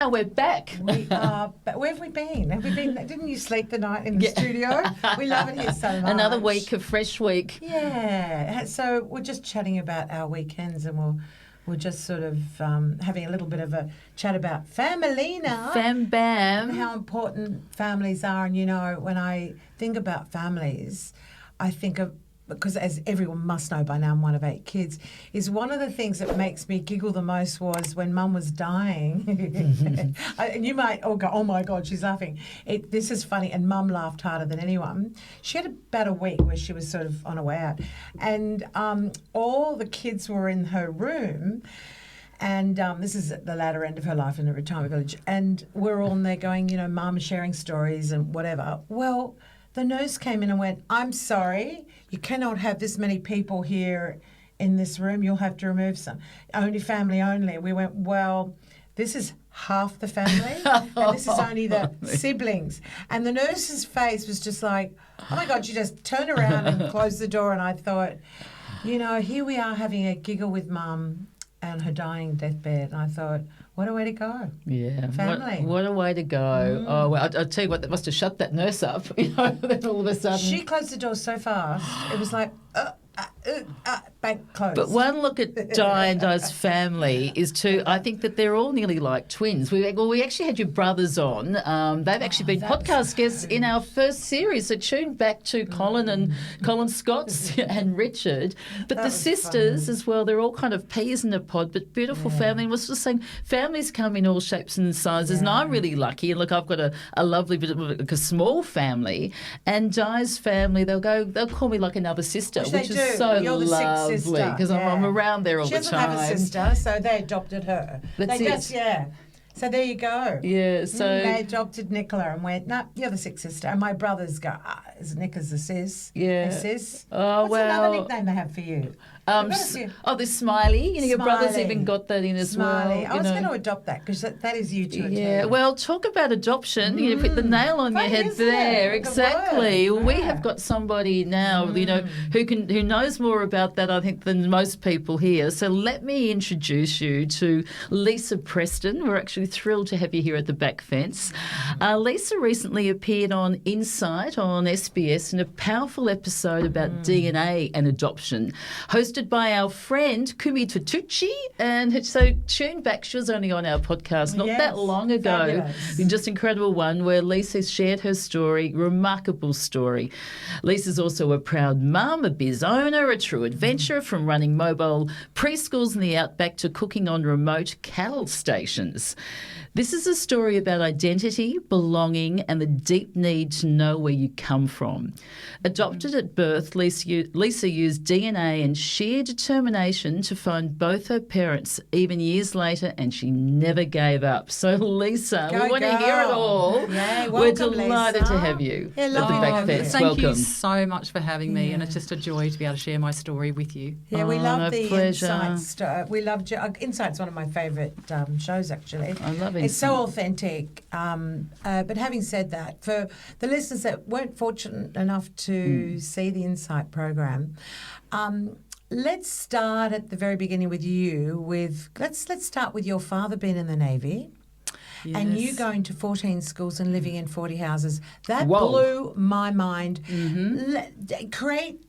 Now we're back. We are, but where have we been? Didn't you sleep the night in the studio? We love it here so much. Another week, a fresh week. Yeah. So we're just chatting about our weekends, and we're just sort of having a little bit of a chat about Familina. Fam bam. And how important families are. And, you know, when I think about families, I think of, because as everyone must know by now, I'm one of 8 kids, is one of the things that makes me giggle the most was when Mum was dying. And you might all go, oh my God, she's laughing. This is funny. And Mum laughed harder than anyone. She had about a week where she was sort of on her way out. And all the kids were in her room. And this is at the latter end of her life in a retirement village. And we're all in there going, you know, Mum sharing stories and whatever. Well, the nurse came in and went, I'm sorry, you cannot have this many people here in this room. You'll have to remove some. Only family only. We went, well, this is half the family and this is only the siblings. And the nurse's face was just like, oh my God, she just turned around and closed the door. And I thought, you know, here we are having a giggle with Mum and her dying deathbed. And I thought, what a way to go. Yeah. Family. What a way to go. Oh, well, I'll tell you what, that must have shut that nurse up, you know, then all of a sudden. She closed the door so fast, it was like, bank closed. But one look at Di and Di's family is I think that they're all nearly like twins. We actually had your brothers on. They've actually been podcast guests in our first series. So tune back to Colin Scott and Richard. But the sisters as well, they're all kind of peas in a pod, but beautiful family. And was just saying, families come in all shapes and sizes. And I'm really lucky. And look, I've got a lovely bit of a small family. And Di's family, they'll call me like another sister, which is so You're the lovely because I'm around there all the time. She doesn't have a sister, so they adopted her. That's it. So there you go. Yeah, so... they adopted Nicola and went, no, you're the sixth sister. And my brothers go, Nick is the sis. Yeah. A sis. Oh, What's another nickname they have for you? There's Smiley. You know, your brother's even got that in as Smiley. well. I was going to adopt that because that is you two. Yeah, well, talk about adoption. You put the nail on your head there. Exactly. Well, we have got somebody now, you know, who knows more about that, I think, than most people here. So let me introduce you to Lisa Preston. We're actually thrilled to have you here at the back fence. Lisa recently appeared on Insight on SBS in a powerful episode about DNA and adoption, hosted by our friend Kumi Tutucci. And so tune back, she was only on our podcast not that long ago. Just incredible one where Lisa shared her story, remarkable story. Lisa's also a proud mum, a biz owner, a true adventurer, from running mobile preschools in the outback to cooking on remote cattle stations. This is a story about identity, belonging, and the deep need to know where you come from. Adopted at birth, Lisa used DNA and sheer determination to find both her parents, even years later, and she never gave up. So, Lisa, we want to hear it all. Yay, welcome, we're delighted Lisa. to have you. Yeah, at the back fence. Thank Welcome. you so much for having me, and it's just a joy to be able to share my story with you. Yeah, we love the pleasure. Insight. We love Insight's one of my favourite shows, actually. I love it. It's so authentic. But having said that, for the listeners that weren't fortunate enough to see the Insight program, let's start at the very beginning with you. Let's start with your father being in the Navy. Yes. And you going to 14 schools and living in 40 houses. That blew my mind. Create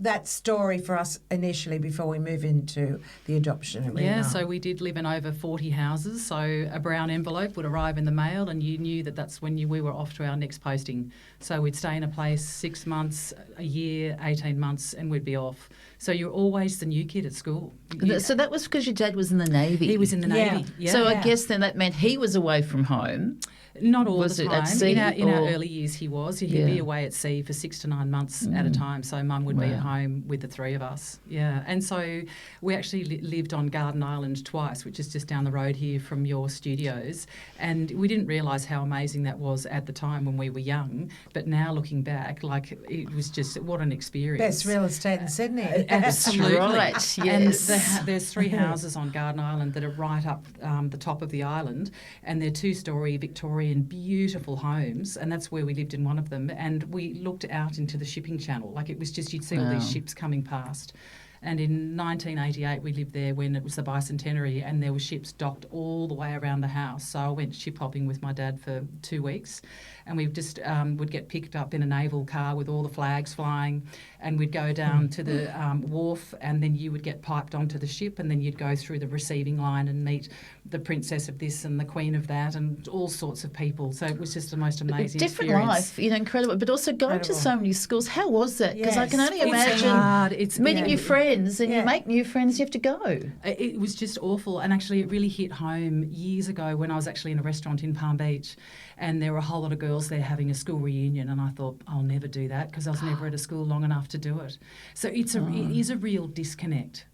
that story for us initially before we move into the adoption arena. Yeah, so we did live in over 40 houses. So a brown envelope would arrive in the mail, and you knew that's when we were off to our next posting. So we'd stay in a place 6 months, a year, 18 months, and we'd be off. So you're always the new kid at school. So that was because your dad was in the Navy. He was in the Navy. Yeah. So I guess then that meant he was away from home. Not all was the it time. at sea, in our early years, he was. He'd be away at sea for 6 to 9 months at a time. So Mum would be at home with the 3 of us. Yeah, and so we actually lived on Garden Island twice, which is just down the road here from your studios. And we didn't realise how amazing that was at the time when we were young. But now looking back, like, it was just what an experience. Best real estate in Sydney. Absolutely. Right, yes. And there's 3 houses on Garden Island that are right up the top of the island, and they're 2-storey Victorian beautiful homes, and that's where we lived in one of them. And we looked out into the shipping channel. Like, it was just, you'd see all these ships coming past. And in 1988, we lived there when it was the bicentenary, and there were ships docked all the way around the house. So I went ship hopping with my dad for 2 weeks, and we just would get picked up in a naval car with all the flags flying, and we'd go down to the wharf, and then you would get piped onto the ship, and then you'd go through the receiving line and meet the princess of this and the queen of that and all sorts of people. So it was just the most amazing different experience. life, incredible. But also going to so many schools. How was that? Because I can only Yes. imagine hard. meeting new friends, and you make new friends, you have to go. It was just awful, and actually it really hit home years ago when I was actually in a restaurant in Palm Beach, and there were a whole lot of girls there having a school reunion, and I thought, I'll never do that because I was never at a school long enough to do it. So it is a real disconnect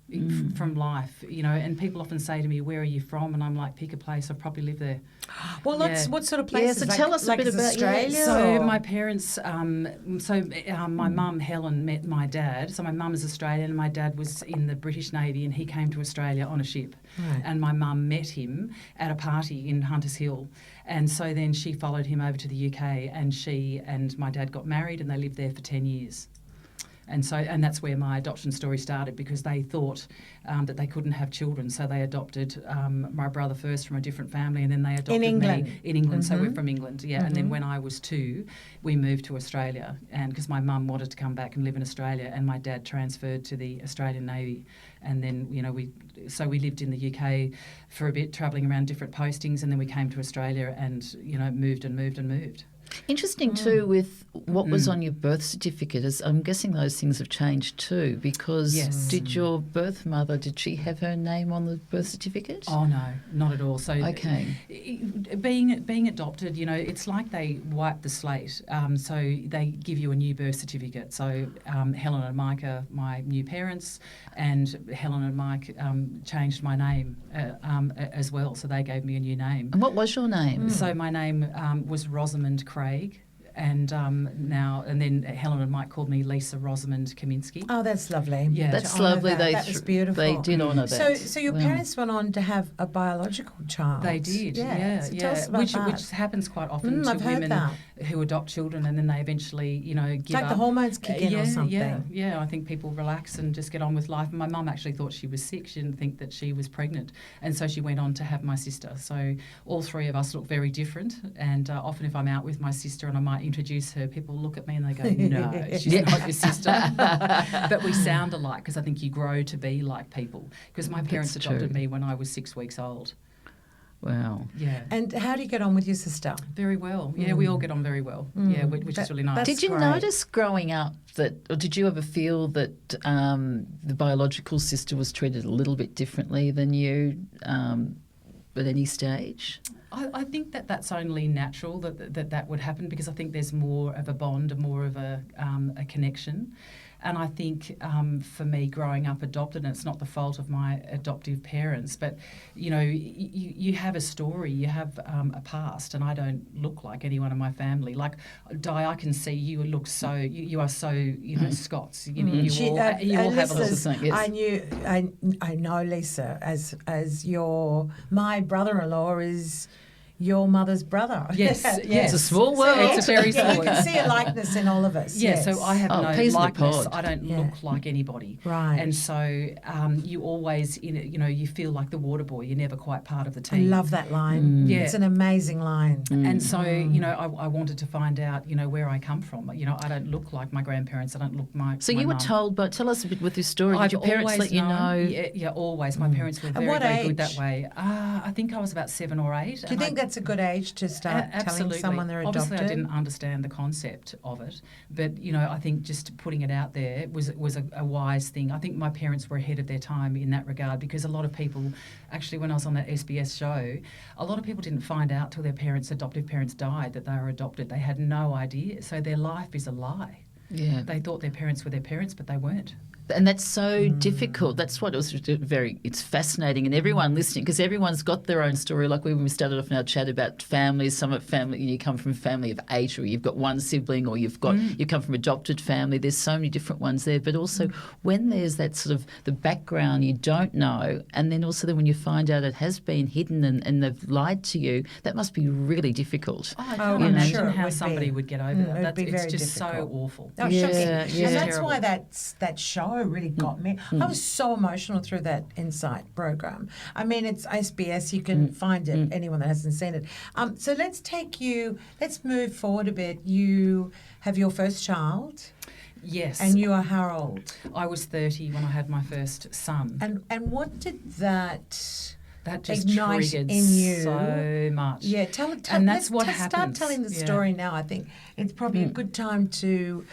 from life, and people often say to me, where are you from? And I'm like, pick a place, I probably live there. Well, what sort of places? So tell us a bit about Australia. So my parents, my mum Helen met my dad. So my mum is Australian, and my dad was in the British Navy, and he came to Australia on a ship. Right. And my mum met him at a party in Hunters Hill, and so then she followed him over to the UK, and she and my dad got married, and they lived there for 10 years. And that's where my adoption story started, because they thought that they couldn't have children, so they adopted my brother first from a different family, and then they adopted me in England. So we're from England, And then when I was 2, we moved to Australia, and because my mum wanted to come back and live in Australia, and my dad transferred to the Australian Navy, and then we lived in the UK for a bit, travelling around different postings, and then we came to Australia and moved and moved and moved. Interesting too with what was on your birth certificate. Is I'm guessing those things have changed too, because did your birth mother, did she have her name on the birth certificate? Oh no, not at all. So okay, being adopted, it's like they wipe the slate. So they give you a new birth certificate. So Helen and Mike are my new parents, and Helen and Mike changed my name as well. So they gave me a new name. And what was your name? So my name was Rosamond Craig, and then Helen and Mike called me Lisa Rosamond Kaminsky. Oh, that's lovely. Yeah, that's lovely. That was beautiful. They did honour that. So your parents went on to have a biological child. They did. Yeah. So tell us about that. Which happens quite often to I've heard women that. who adopt children, and then they eventually, give it's like up. the hormones kick in or something. Yeah. I think people relax and just get on with life. And my mum actually thought she was sick. She didn't think that she was pregnant, and so she went on to have my sister. So all 3 of us look very different. And often, if I'm out with my sister and I might introduce her, people look at me and they go, "No, she's not your sister." But we sound alike, because I think you grow to be like people. Because my parents adopted me when I was 6 weeks old. Wow. Yeah. And how do you get on with your sister? Very well. Yeah, we all get on very well. Yeah, which is really nice. Did you notice growing up or did you ever feel that the biological sister was treated a little bit differently than you at any stage? I think that's only natural that would happen, because I think there's more of a bond and more of a connection. And I think for me, growing up adopted, and it's not the fault of my adoptive parents, but, you have a story, you have a past, and I don't look like anyone in my family. Like, Di, I can see you look so, you are so, Scots. You all have a little something. Yes. I know Lisa as my brother-in-law is your mother's brother. Yes. It's a small world. It's a very small You can see a likeness in all of us. Yeah, so I have no likeness. I don't Yeah. look like anybody. Right. And so you always, you feel like the water boy. You're never quite part of the I team. love that line. Yeah. It's an amazing line. And so, I wanted to find out, where I come from. I don't look like my grandparents. I don't look like So my you were mum. told, but tell us a bit with your story. I've Did your parents always let you know? Yeah, always. My parents were very, what very good age? that way. I think I was about 7 or 8. Do you think that's a good age to start telling someone they're adopted? Obviously, I didn't understand the concept of it, but I think just putting it out there was a wise thing. I think my parents were ahead of their time in that regard, because a lot of people, actually, when I was on that SBS show, a lot of people didn't find out till their adoptive parents died, that they were adopted. They had no idea. So their life is a lie. Yeah. They thought their parents were their parents, but they weren't. And that's so difficult. That's what it was it's fascinating. And everyone listening, because everyone's got their own story. Like when we started off in our chat about families, some of family, you come from a family of 8, or you've got one sibling, or you come from adopted family. There's so many different ones there. But also when there's that sort of the background you don't know, and then also then when you find out it has been hidden and they've lied to you, that must be really difficult. I can't imagine sure it how would somebody be. would get over that. It'd be it's very just difficult. so awful. Oh, Yeah, shocking. yeah. And that's Terrible. why that show really got me. I was so emotional through that Insight program. I mean, it's SBS. You can find it, anyone that hasn't seen it. So let's move forward a bit. You have your first child. Yes. And you are how old? I was 30 when I had my first son. And what did that just ignite triggered in you so much. Yeah, and that's what happens. Start telling the story now. I think it's probably a good time to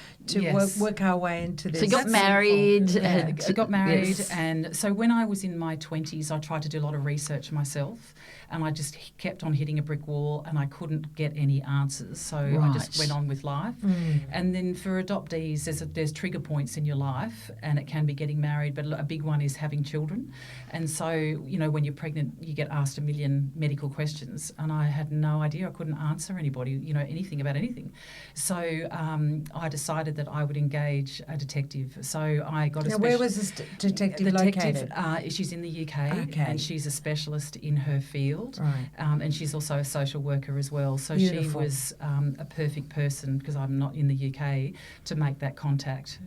work our way into this. So you got married. I got married, and so when I was in my 20s, I tried to do a lot of research myself, and I just kept on hitting a brick wall, and I couldn't get any answers. So I just went on with life. And then for adoptees, there's trigger points in your life, and it can be getting married, but a big one is having children. And so, you know, when you're pregnant, you get asked a million medical questions, and I had no idea. I couldn't answer anybody, you know, anything about anything. So I decided that I would engage a detective. So I got Now, where was this detective located? She's in the UK, and she's a specialist in her field, and she's also a social worker as well. So Beautiful. She was a perfect person, because I'm not in the UK, to make that contact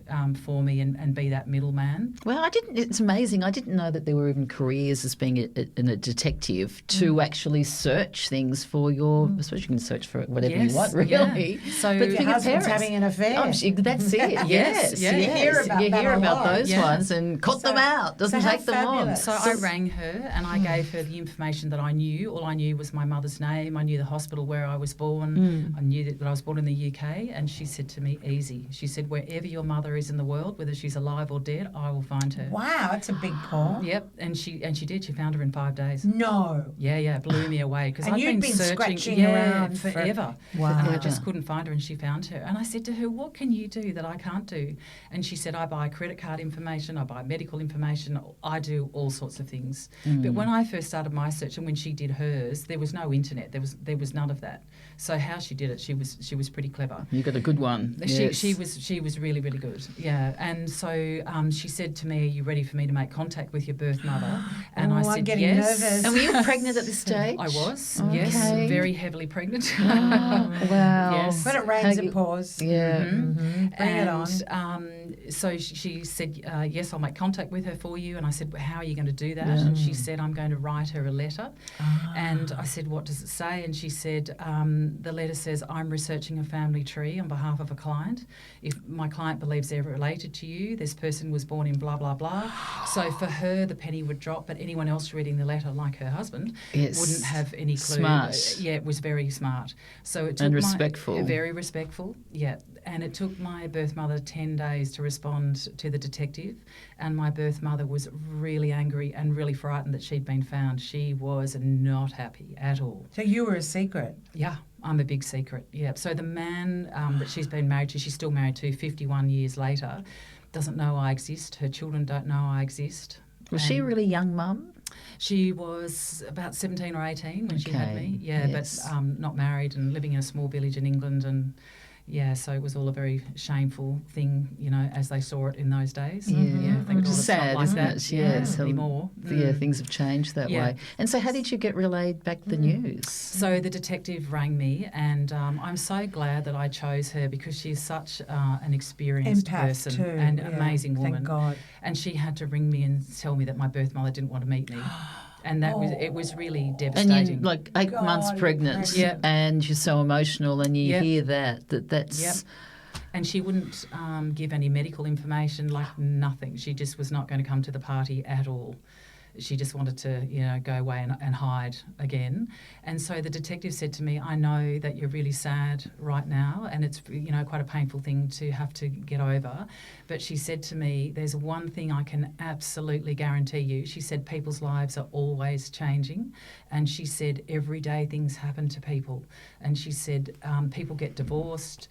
for me and be that middleman. Well, it's amazing. I didn't know that there were even careers as being a detective to actually search things for your. I suppose you can search for whatever you want, really. Yeah. So but your husband's having an affair. That's it. Yes. You hear about those ones and cut them out. Doesn't take them on. So I rang her and I gave her the information that I knew. All I knew was my mother's name. I knew the hospital where I was born. I knew that I was born in the UK. And she said to me, easy. She said, wherever your mother is in the world, whether she's alive or dead, I will find her. Wow, that's a big call. Yep. And she did. She found her in 5 days. No. Yeah, blew me away, because I've been searching scratching around forever. Wow. And I just couldn't find her, and she found her. And I said to her, what can you do that I can't do? And she said, I buy credit card information, I buy medical information, I do all sorts of things. But when I first started my search and when she did hers, there was no internet. There was none of that. So how she did it, she was pretty clever. You got a good one. She was really, really good. Yeah. And so she said to me, are you ready for me to make contact with your birth mother? And I said, I'm getting yes. nervous. And were you pregnant at this stage? I was, Okay. yes, very heavily pregnant. Oh, wow. Yes. When it rains, it pours. Yeah. Bring it on. So she said, yes, I'll make contact with her for you. And I said, well, how are you going to do that? And she said, I'm going to write her a letter. And I said, what does it say? And she said, the letter says, I'm researching a family tree on behalf of a client. If my client believes they're related to you, this person was born in blah, blah, blah. So for her, the penny would drop, but anyone else reading the letter, like her husband, wouldn't have any clue. Smart. Yeah, it was very smart. So it took respectful. Very respectful, yeah. And it took my birth mother 10 days to respond to the detective, and my birth mother was really angry and really frightened that she'd been found. She was not happy at all. So you were a secret? Yeah, I'm a big secret, yeah. So the man that she's been married to, she's still married to 51 years later, doesn't know I exist. Her children don't know I exist. Was she a really young mum? She was about 17 or 18 when she had me, but not married and living in a small village in England, and so it was all a very shameful thing, you know, as they saw it in those days. Thank God it's sad, not like isn't that it? Yes, anymore. Yeah, things have changed that way. And so how did you get relayed back the news? So the detective rang me, and I'm so glad that I chose her, because she's such an experienced person and amazing woman. Thank God. And she had to ring me and tell me that my birth mother didn't want to meet me. And it was really devastating. And you're like 8 months pregnant, and you're so emotional, and you hear that's. Yep. And she wouldn't give any medical information, like nothing. She just was not going to come to the party at all. She just wanted to, you know, go away and hide again. And so the detective said to me, I know that you're really sad right now, and it's, you know, quite a painful thing to have to get over. But she said to me, there's one thing I can absolutely guarantee you. She said, people's lives are always changing. And she said, every day things happen to people. And she said, people get divorced.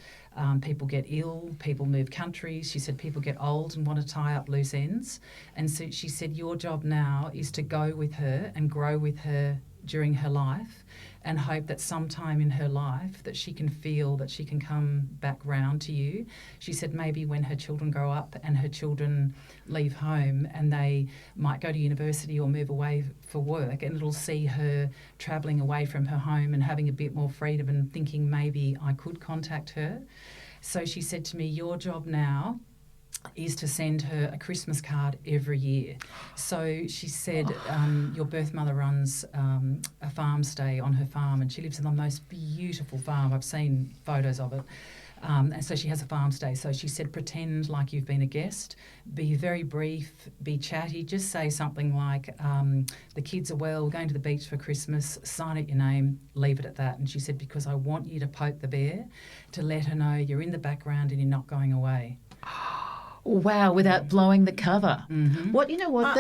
People get ill, people move countries. She said people get old and want to tie up loose ends. And so she said your job now is to go with her and grow with her during her life, and hope that sometime in her life that she can feel that she can come back round to you. She said maybe when her children grow up and her children leave home and they might go to university or move away for work, and it'll see her travelling away from her home and having a bit more freedom and thinking maybe I could contact her. So she said to me, your job now is to send her a Christmas card every year. So she said, your birth mother runs a farm stay on her farm, and she lives in the most beautiful farm. I've seen photos of it. And so she has a farm stay. So she said, pretend like you've been a guest, be very brief, be chatty, just say something like, the kids are well, we're going to the beach for Christmas, sign it your name, leave it at that. And she said, because I want you to poke the bear to let her know you're in the background and you're not going away. Wow, without blowing the cover. Mm-hmm. What you know what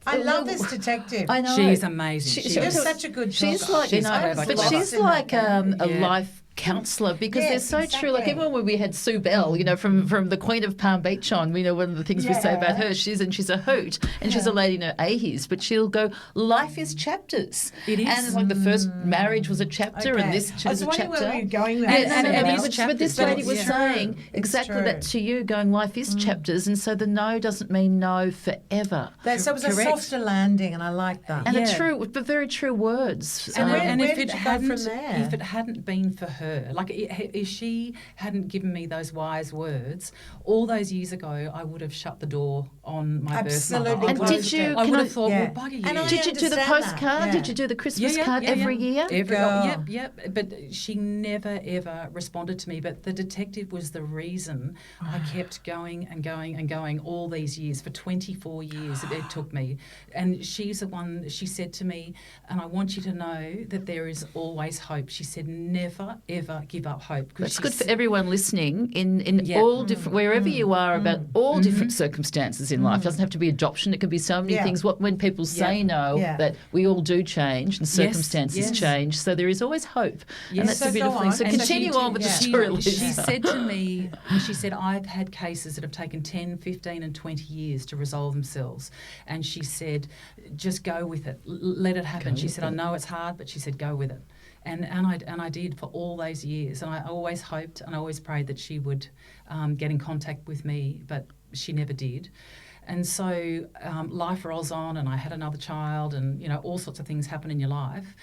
I love this detective. I know she's amazing. She's such a good job. She's like but she's like a life counsellor, because they're so true. Like even when we had Sue Bell, from the Queen of Palm Beach on, one of the things we say about her, she's a hoot, and she's a lady in her 80s, but she'll go, life is chapters. It is. And like the first marriage was a chapter, and this was a chapter. Where you're going with but this lady was saying exactly that to you, going, life is chapters, and so the no doesn't mean no forever. So it was a softer landing, and I like that. And but very true words. And if it hadn't been for her, like if she hadn't given me those wise words all those years ago, I would have shut the door on my birth mother. And did you? I would have thought, well, bugger you. And did you do the postcard? Did you do the Christmas card every year? Yep. But she never ever responded to me. But the detective was the reason I kept going and going and going all these years. For 24 years it took me. And she's the one. She said to me, and I want you to know that there is always hope. She said, never ever give up hope. That's good for everyone listening in all different, wherever you are, about all different circumstances in life. It doesn't have to be adoption. It can be so many things. When people say no, that we all do change and circumstances change. So there is always hope. And that's a beautiful thing. So continue on with the story, Lisa. She said to me, I've had cases that have taken 10, 15 and 20 years to resolve themselves. And she said, just go with it. Let it happen. She said, I know it's hard, but she said, go with it. And I did for all those years. And I always hoped and I always prayed that she would get in contact with me, but she never did. And so life rolls on, and I had another child, and all sorts of things happen in your life.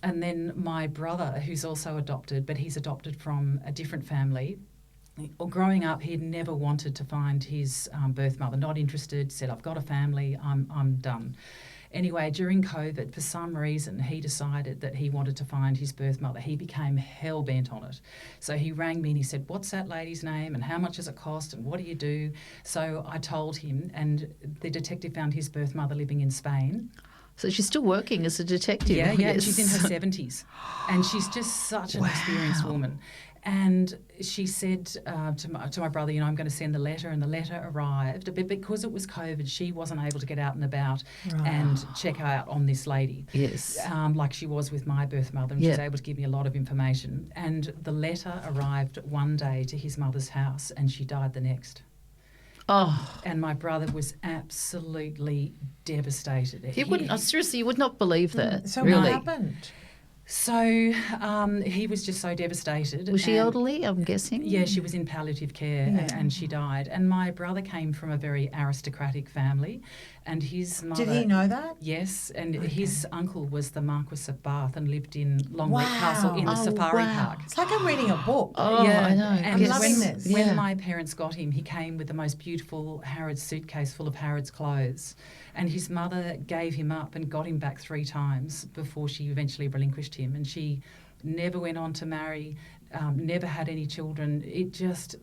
And then my brother, who's also adopted, but he's adopted from a different family. Growing up, he had never wanted to find his birth mother. Not interested. Said, I've got a family. I'm done. Anyway, during COVID, for some reason, he decided that he wanted to find his birth mother. He became hell-bent on it. So he rang me and he said, what's that lady's name and how much does it cost and what do you do? So I told him, and the detective found his birth mother living in Spain. So she's still working as a detective. Yeah, yes. She's in her 70s. And she's just such an experienced woman. And she said to my brother, I'm going to send the letter, and the letter arrived. But because it was COVID, she wasn't able to get out and about and check out on this lady. Yes. Like she was with my birth mother, and she was able to give me a lot of information. And the letter arrived one day to his mother's house, and she died the next. Oh. And my brother was absolutely devastated. You would not believe that. So really. What happened? So he was just so devastated. Was she elderly, I'm guessing? Yeah, she was in palliative care and she died. And my brother came from a very aristocratic family, and his mother... Did he know that? Yes, and his uncle was the Marquis of Bath and lived in Longleat Castle in the safari park. It's like I'm reading a book. Oh, yeah, I know. And I'm loving this. When my parents got him, he came with the most beautiful Harrods suitcase full of Harrods clothes. And his mother gave him up and got him back 3 times before she eventually relinquished him. And she never went on to marry, never had any children. It just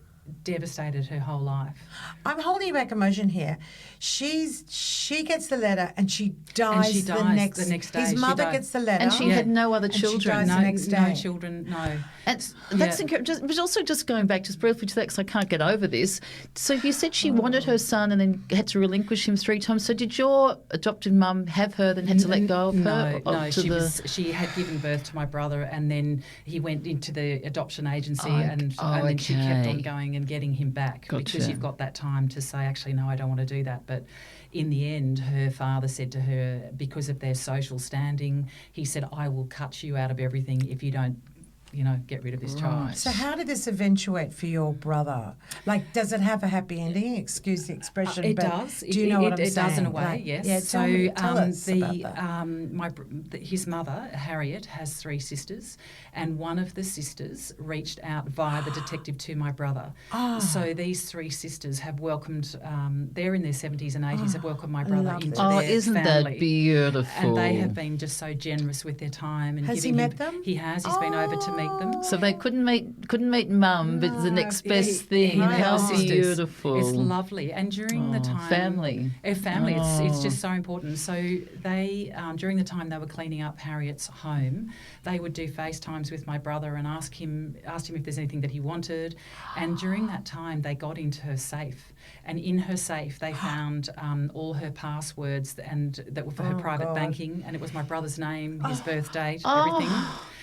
devastated her whole life. I'm holding back emotion here. She gets the letter and she dies, the next day. His mother gets the letter. And she had no other children. She dies the next day. No children, no. And that's incredible. But also just going back just briefly to that, because I can't get over this. So you said she wanted her son and then had to relinquish him 3 times. So did your adopted mum have her, then had to let go of her? No, she had given birth to my brother, and then he went into the adoption agency, and then she kept on going and getting him back, because you've got that time to say, actually, no, I don't want to do that. But in the end, her father said to her, because of their social standing, he said, I will cut you out of everything if you don't get rid of this child. So how did this eventuate for your brother? Like, does it have a happy ending? Excuse the expression. It but does. Do you know what I'm saying? It does in a way, yes. Yeah, tell us about that. His mother, Harriet, has 3 sisters, and one of the sisters reached out via the detective to my brother. So these 3 sisters have welcomed, they're in their 70s and 80s, have welcomed my brother into their isn't family. that beautiful? And they have been just so generous with their time. And Has he met them? He has. He's been over to meet them. So they couldn't meet Mum, but it's the next best thing. Right. How Sisters. beautiful! It's lovely. And during the time, family, it's just so important. So they, during the time they were cleaning up Harriet's home, they would do FaceTimes with my brother and asked him if there's anything that he wanted. And during that time, they got into her safe. And in her safe, they found all her passwords and that were for her private banking. And it was my brother's name, his birth date, everything.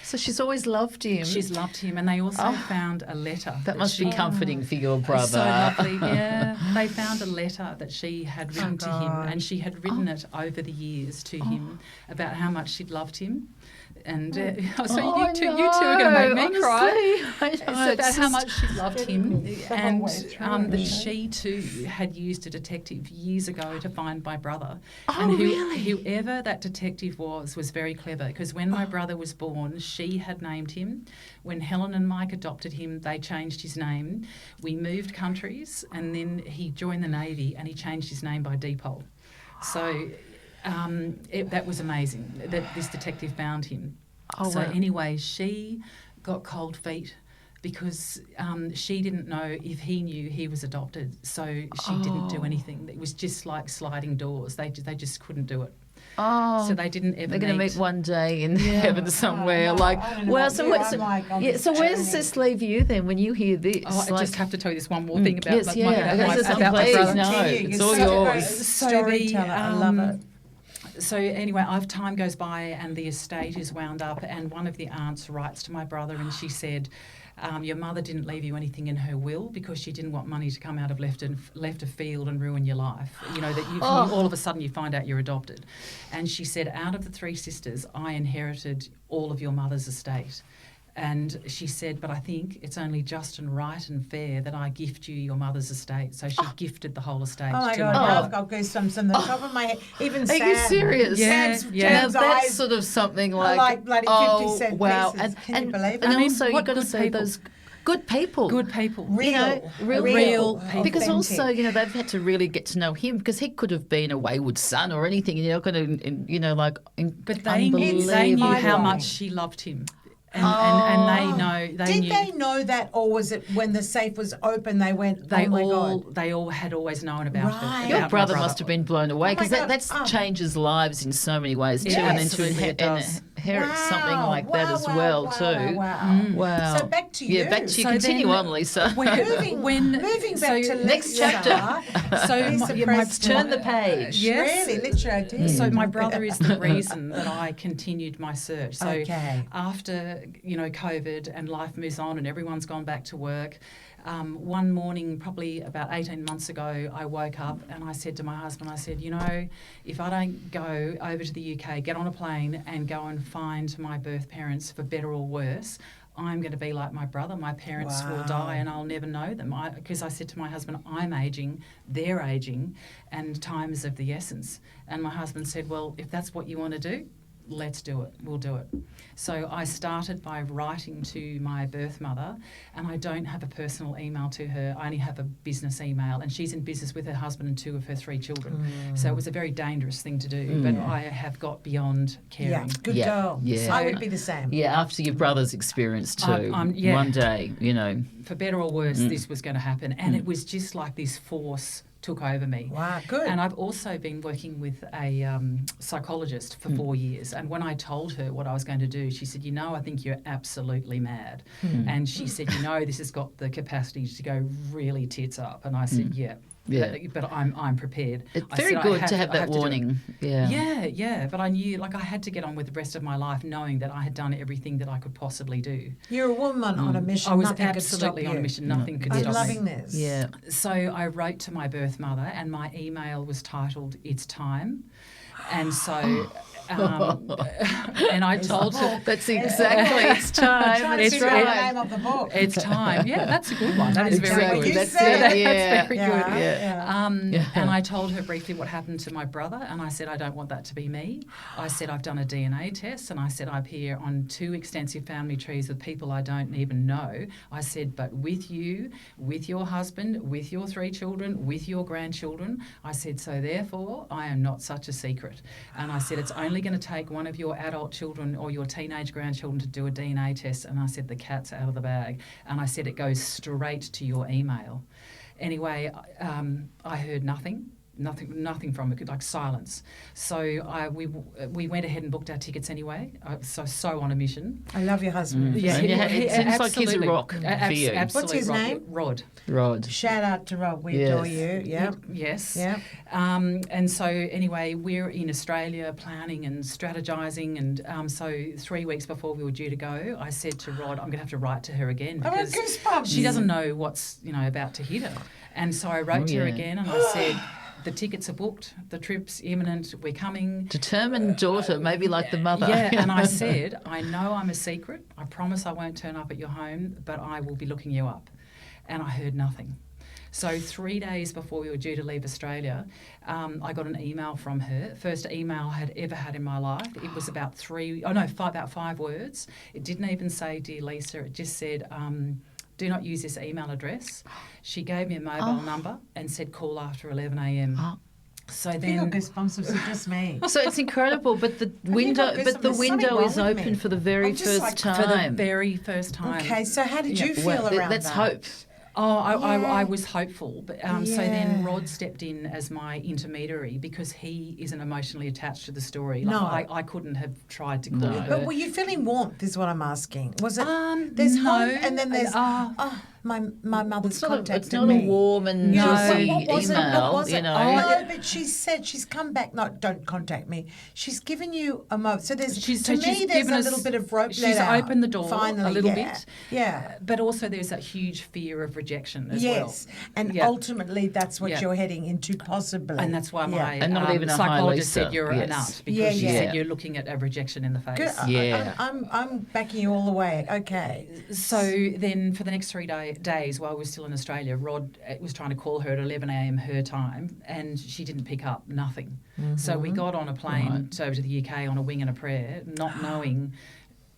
So she's always loved him. She's loved him. And they also found a letter. That must be comforting for your brother. So lovely, yeah. They found a letter that she had written to him, and she had written it over the years to him about how much she'd loved him. And so you two are going to make me cry. It's about how much she loved him, and that she too had used a detective years ago to find my brother. Whoever that detective was very clever, because when my brother was born, she had named him. When Helen and Mike adopted him, they changed his name. We moved countries, and then he joined the Navy, and he changed his name by default. So. That was amazing that this detective found him. Anyway, she got cold feet because she didn't know if he knew he was adopted, so she didn't do anything. It was just like sliding doors. They just couldn't do it. So they didn't ever. They're going to meet one day in heaven somewhere. So where does this leave you then when you hear this? I just have to tell you this one more thing about my brother. No, it's all yours. Storyteller, I love it. So anyway, time goes by and the estate is wound up, and one of the aunts writes to my brother and she said, your mother didn't leave you anything in her will because she didn't want money to come out of left of field and ruin your life. All of a sudden you find out you're adopted. And she said, out of the 3 sisters, I inherited all of your mother's estate. And she said, but I think it's only just and right and fair that I gift you your mother's estate. So she gifted the whole estate to my brother. I've got goosebumps on the top of my head. Even Sam. Are you serious? Sam's That's eyes sort of something like bloody 50-cent wow. pieces. Can you believe it? And also you've got to say those good people. Good people. Real people. Because also, they've had to really get to know him because he could have been a wayward son or anything. You're not going to, But they knew how much she loved him. And they knew. They know that, or was it when the safe was open they went, my God? They all had always known about it. Your brother must have been blown away because that changes lives in so many ways too. And then to inherit something like that as well too. Wow. So back to you. Yeah, back to you. Continue on, Lisa. Moving back to next chapter. Turn the page. Yes. Really, literally I did. So my brother is the reason that I continued my search. So after COVID and life moves on and everyone's gone back to work, one morning, probably about 18 months ago, I woke up and I said to my husband, if I don't go over to the UK, get on a plane and go and find my birth parents for better or worse, I'm going to be like my brother. My parents will die and I'll never know them. Because I said to my husband, I'm ageing, they're ageing, and time is of the essence. And my husband said, well, if that's what you want to do, let's do it. We'll do it. So I started by writing to my birth mother, and I don't have a personal email to her. I only have a business email, and she's in business with her husband and 2 of her 3 children. So it was a very dangerous thing to do, but I have got beyond caring. Yeah, good girl. Yeah. So I would be the same. Yeah, after your brother's experience too. One day, For better or worse, this was going to happen, and it was just like this force took over me. Wow, good. And I've also been working with a psychologist for 4 years. And when I told her what I was going to do, she said, I think you're absolutely mad. And she said, this has got the capacity to go really tits up. And I said, yeah. But I'm prepared. It's very good to have that warning. Yeah. But I knew, I had to get on with the rest of my life knowing that I had done everything that I could possibly do. You're a woman on a mission. I was absolutely on a mission. Nothing could stop me. I'm loving this. Yeah. So I wrote to my birth mother, and my email was titled, It's Time. And so And I told her that's exactly it's time. Trying to It's figure out the right. name of the book. it's time. Yeah, that's a good one. That is very Exactly. good. You That's said it. it. Yeah. That's very good. Yeah. And I told her briefly what happened to my brother, and I said, I don't want that to be me. I said, I've done a DNA test, and I said, I appear on 2 extensive family trees with people I don't even know. I said, but with you, with your husband, with your 3 children, with your grandchildren, I said, so therefore, I am not such a secret. And I said, it's only going to take one of your adult children or your teenage grandchildren to do a DNA test. And I said, the cat's out of the bag. And I said, it goes straight to your email. Anyway, I heard nothing from it, like silence. So we went ahead and booked our tickets anyway. So on a mission. I love your husband. Yeah, It seems like he's a rock for you. Absolutely. What's his name? Rod. Shout out to Rob. We adore you. Yeah. Yes. Yeah. And so anyway, we're in Australia planning and strategizing, and so 3 weeks before we were due to go, I said to Rod, I'm going to have to write to her again because goosebumps. she doesn't know what's about to hit her. And so I wrote to her again, and I said, the tickets are booked, the trip's imminent, we're coming. Determined daughter, maybe like the mother. Yeah, and I said, I know I'm a secret. I promise I won't turn up at your home, but I will be looking you up. And I heard nothing. So 3 days before we were due to leave Australia, I got an email from her. First email I had ever had in my life. It was about 5 words. It didn't even say, Dear Lisa. It just said, do not use this email address. She gave me a mobile number and said, call after 11 a.m. So You then, got goosebumps, was it just me? So it's incredible, but the window is wrong with open me. for the very I'm just first like, for the time. very first time. Okay, so how did you feel Well, around that's that? hope. Oh, I Yeah. was hopeful. But so then Rod stepped in as my intermediary because he isn't emotionally attached to the story. No. I couldn't have tried to call her. But were you feeling warmth is what I'm asking. Was it, there's no. hope and then there's, my mother's contacted It's not me. a warm and No, juicy what was it? email, What was it? No, but she said she's come back. No, don't contact me. She's given you a moment. So there's She's there's given a us- little bit of rope. She's let out, opened the door finally, a little yeah. bit. Yeah. But also there's that huge fear of rejection as well. Yes, and Yeah. ultimately that's what Yeah. you're heading into, possibly. And that's why my And not even a high psychologist Lisa. said you're a Yes. nut because Yeah, she yeah. said you're looking at a rejection in the face. Good. Yeah. I'm backing you all the way. Okay. So then for the next 3 days while we were still in Australia, Rod was trying to call her at 11 a.m. her time and she didn't pick up, nothing. So we got on a plane over to the UK on a wing and a prayer, not knowing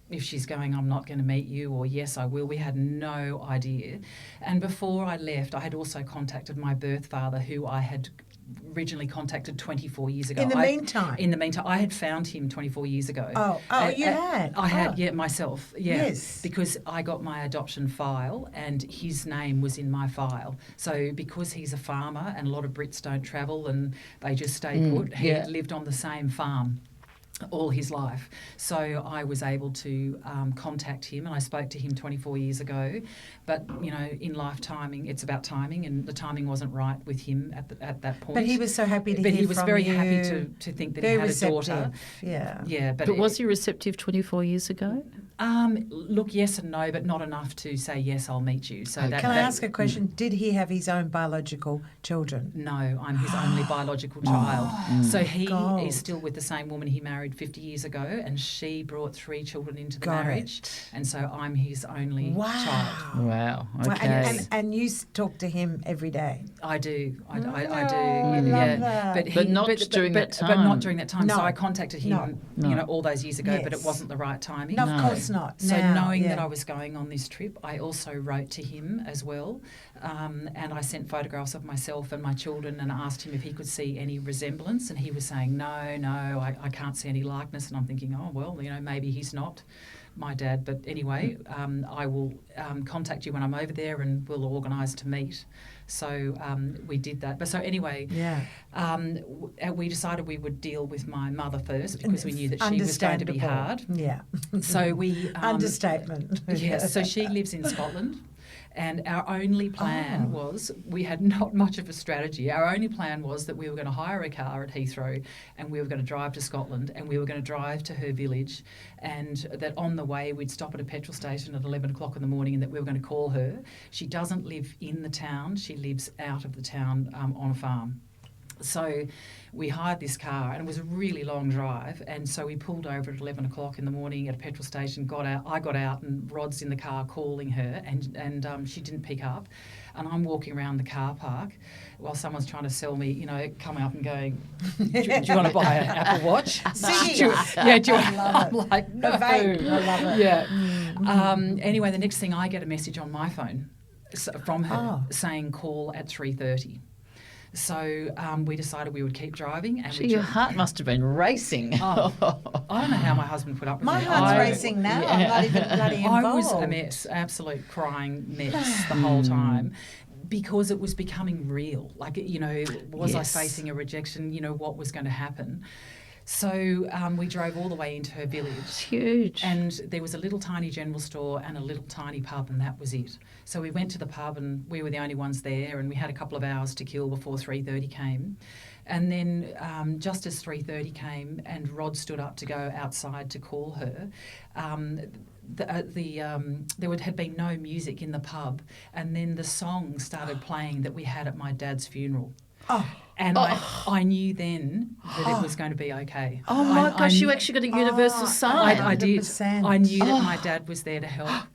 if she's going, I'm not going to meet you, or yes, I will. We had no idea. And before I left, I had also contacted my birth father, who I had originally contacted 24 years ago. In the meantime? In the meantime. I had found him 24 years ago. You had? I had, Oh. yeah, myself. Yeah. Yes. Because I got my adoption file and his name was in my file. So because he's a farmer and a lot of Brits don't travel and they just stay put, he lived on the same farm all his life. So I was able to contact him, and I spoke to him 24 years ago. But, in life timing, it's about timing, and the timing wasn't right with him at that point. But he was so happy to But hear he was from very you. happy to think that Very he had a daughter. receptive. Yeah. Yeah, But was he receptive 24 years ago? Look, yes and no, but not enough to say, yes, I'll meet you. So Can I ask a question? Did he have his own biological children? No, I'm his only biological child. So he God. is still with the same woman he married 50 years ago, and she brought 3 children into the Got marriage. it. And so I'm his only child. Wow. Well, Okay. and you talk to him every day. I do. I do. I love that. But not during that But not time. during that time. No. So I contacted him, No. all those years ago, but it Yes. wasn't the right timing. No, of No. course not. So Now, knowing yeah. that I was going on this trip, I also wrote to him as well, and I sent photographs of myself and my children and asked him if he could see any resemblance, and he was saying, no, I can't see any likeness, and I'm thinking, oh, well, maybe he's not my dad, but anyway, I will contact you when I'm over there and we'll organise to meet. So we did that. But so anyway, we decided we would deal with my mother first because we knew that she was going to be hard. Yeah. So we... Understatement. Yes, so she lives in Scotland. And our only plan was, we had not much of a strategy. Our only plan was that we were going to hire a car at Heathrow and we were going to drive to Scotland and we were going to drive to her village, and that on the way we'd stop at a petrol station at 11 o'clock in the morning and that we were going to call her. She doesn't live in the town. She lives out of the town on a farm. So we hired this car, and it was a really long drive. And so we pulled over at 11 o'clock in the morning at a petrol station, got out. I got out, and Rod's in the car calling her, and she didn't pick up. And I'm walking around the car park while someone's trying to sell me, coming up and going, do you want to buy an Apple Watch? Singing. I'm like, no. I love it. Yeah. Anyway, the next thing I get a message on my phone from her saying call at 3:30. So we decided we would keep driving. And your heart must have been racing. I don't know how my husband put up with My me. heart's racing now. I'm not even bloody involved. I was a mess, absolute crying mess the whole time. Because it was becoming real. Like, was I facing a rejection? What was going to happen? So we drove all the way into her village. It's huge. And there was a little tiny general store and a little tiny pub, and that was it. So we went to the pub, and we were the only ones there, and we had a couple of hours to kill before 3:30 came. And then just as 3:30 came and Rod stood up to go outside to call her, there had been no music in the pub, and then the song started playing that we had at my dad's funeral. And I knew then that it was going to be okay. Oh my gosh, you actually got a universal sign. I did. I knew that my dad was there to help.